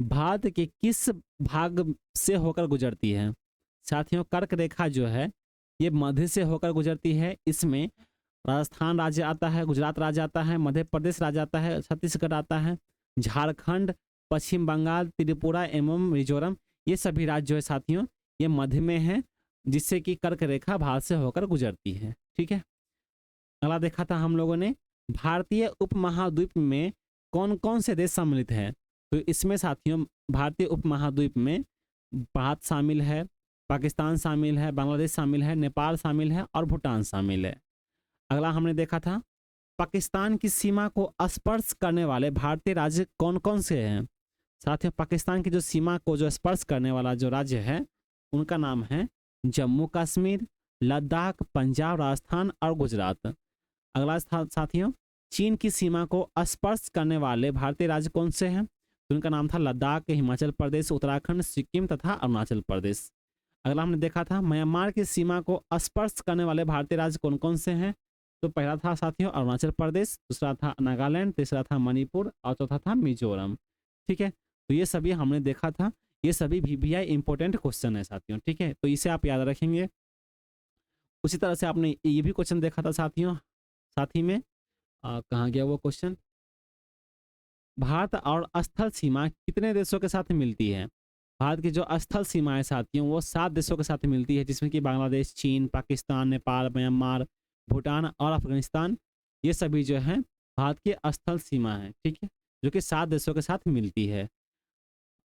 भारत के किस भाग से होकर गुजरती है? साथियों कर्क रेखा जो है ये मध्य से होकर गुजरती है। इसमें राजस्थान राज्य आता है, गुजरात राज्य आता है, मध्य प्रदेश राज्य आता है, छत्तीसगढ़ आता है, झारखंड, पश्चिम बंगाल, त्रिपुरा एवं मिजोरम, ये सभी राज्य जो है साथियों ये मध्य में है, जिससे कि कर्क रेखा भारत से होकर गुजरती है। ठीक है, अगला देखा था हम लोगों ने, भारतीय उपमहाद्वीप में कौन कौन से देश सम्मिलित हैं? तो इसमें साथियों भारतीय उपमहाद्वीप में भारत शामिल है, पाकिस्तान शामिल है, बांग्लादेश शामिल है, नेपाल शामिल है और भूटान शामिल है। अगला हमने देखा था, पाकिस्तान की सीमा को स्पर्श करने वाले भारतीय राज्य कौन कौन से हैं? साथियों पाकिस्तान की जो सीमा को जो स्पर्श करने वाला जो राज्य है उनका नाम है जम्मू कश्मीर, लद्दाख, पंजाब, राजस्थान और गुजरात। अगला साथियों, चीन की सीमा को स्पर्श करने वाले भारतीय राज्य कौन से हैं? तो उनका नाम था लद्दाख, हिमाचल प्रदेश, उत्तराखंड, सिक्किम तथा अरुणाचल प्रदेश। अगला हमने देखा था, म्यांमार की सीमा को स्पर्श करने वाले भारतीय राज्य कौन कौन से हैं? तो पहला था साथियों अरुणाचल प्रदेश, दूसरा था नागालैंड, तीसरा था मणिपुर और चौथा था मिजोरम। ठीक है, तो ये सभी हमने देखा था, ये सभी वीवीआई इंपॉर्टेंट क्वेश्चन है साथियों। ठीक है, तो इसे आप याद रखेंगे। उसी तरह से आपने ये भी क्वेश्चन देखा था साथियों, साथ ही में कहाँ गया वो क्वेश्चन, भारत और स्थल सीमा कितने देशों के साथ मिलती है? भारत की जो स्थल सीमा है साथियों वो 7 देशों के साथ मिलती है, जिसमें कि बांग्लादेश, चीन, पाकिस्तान, नेपाल, म्यांमार, भूटान और अफगानिस्तान, ये सभी जो है भारत की स्थल सीमा है। ठीक है, जो कि 7 देशों के साथ मिलती है।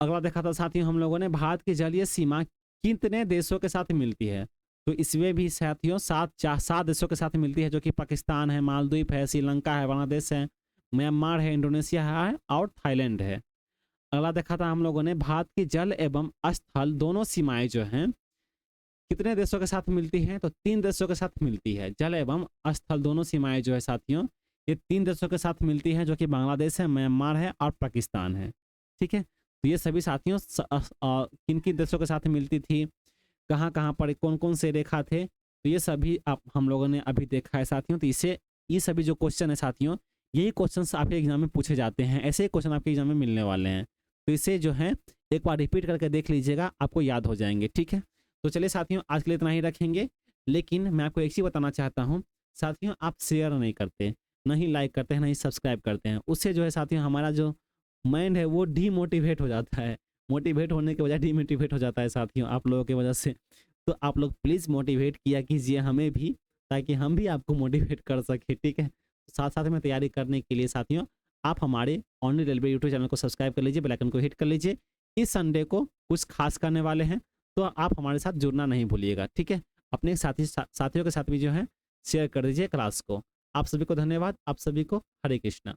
अगला देखा था साथियों हम लोगों ने, भारत की जलीय सीमा कितने देशों के साथ मिलती है? तो इसमें भी साथियों 7 देशों के साथ मिलती है, जो कि पाकिस्तान है, मालदीव है, श्रीलंका है, बांग्लादेश है, म्यांमार है, इंडोनेशिया है और थाईलैंड है। अगला देखा था हम लोगों ने, भारत की जल एवं स्थल दोनों सीमाएं जो हैं कितने देशों के साथ मिलती हैं? तो 3 देशों के साथ मिलती है। जल एवं स्थल दोनों सीमाएं जो है साथियों ये 3 देशों के साथ मिलती हैं, जो कि बांग्लादेश है, म्यांमार है और पाकिस्तान है। ठीक है, तो ये सभी साथियों किन किन देशों के साथ मिलती थी, कहाँ कहाँ पर कौन कौन से रेखा थे, तो ये सभी आप हम लोगों ने अभी देखा है साथियों। तो इसे ये सभी जो क्वेश्चन है साथियों यही क्वेश्चन आपके एग्जाम में पूछे जाते हैं, ऐसे ही क्वेश्चन आपके एग्जाम में मिलने वाले हैं। तो इसे जो है एक बार रिपीट करके देख लीजिएगा, आपको याद हो जाएंगे। ठीक है, तो चलिए साथियों आज के लिए इतना ही रखेंगे, लेकिन मैं आपको एक चीज़ बताना चाहता हूँ साथियों, आप शेयर नहीं करते, ना ही लाइक करते हैं, ना ही सब्सक्राइब करते हैं, उससे जो है साथियों हमारा जो माइंड है वो डीमोटिवेट हो जाता है, मोटिवेट होने के बजाय डीमोटिवेट हो जाता है साथियों आप लोगों की वजह से। तो आप लोग प्लीज़ मोटिवेट किया कीजिए हमें भी, ताकि हम भी आपको मोटिवेट कर सकें। ठीक है, साथ साथ में तैयारी करने के लिए साथियों आप हमारे ओनली रेलवे यूट्यूब चैनल को सब्सक्राइब कर लीजिए, बेल आइकन को हिट कर लीजिए। इस संडे को कुछ खास करने वाले हैं, तो आप हमारे साथ जुड़ना नहीं भूलिएगा। ठीक है, अपने साथियों के साथ भी जो है शेयर कर दीजिए क्लास को। आप सभी को धन्यवाद, आप सभी को हरे कृष्णा।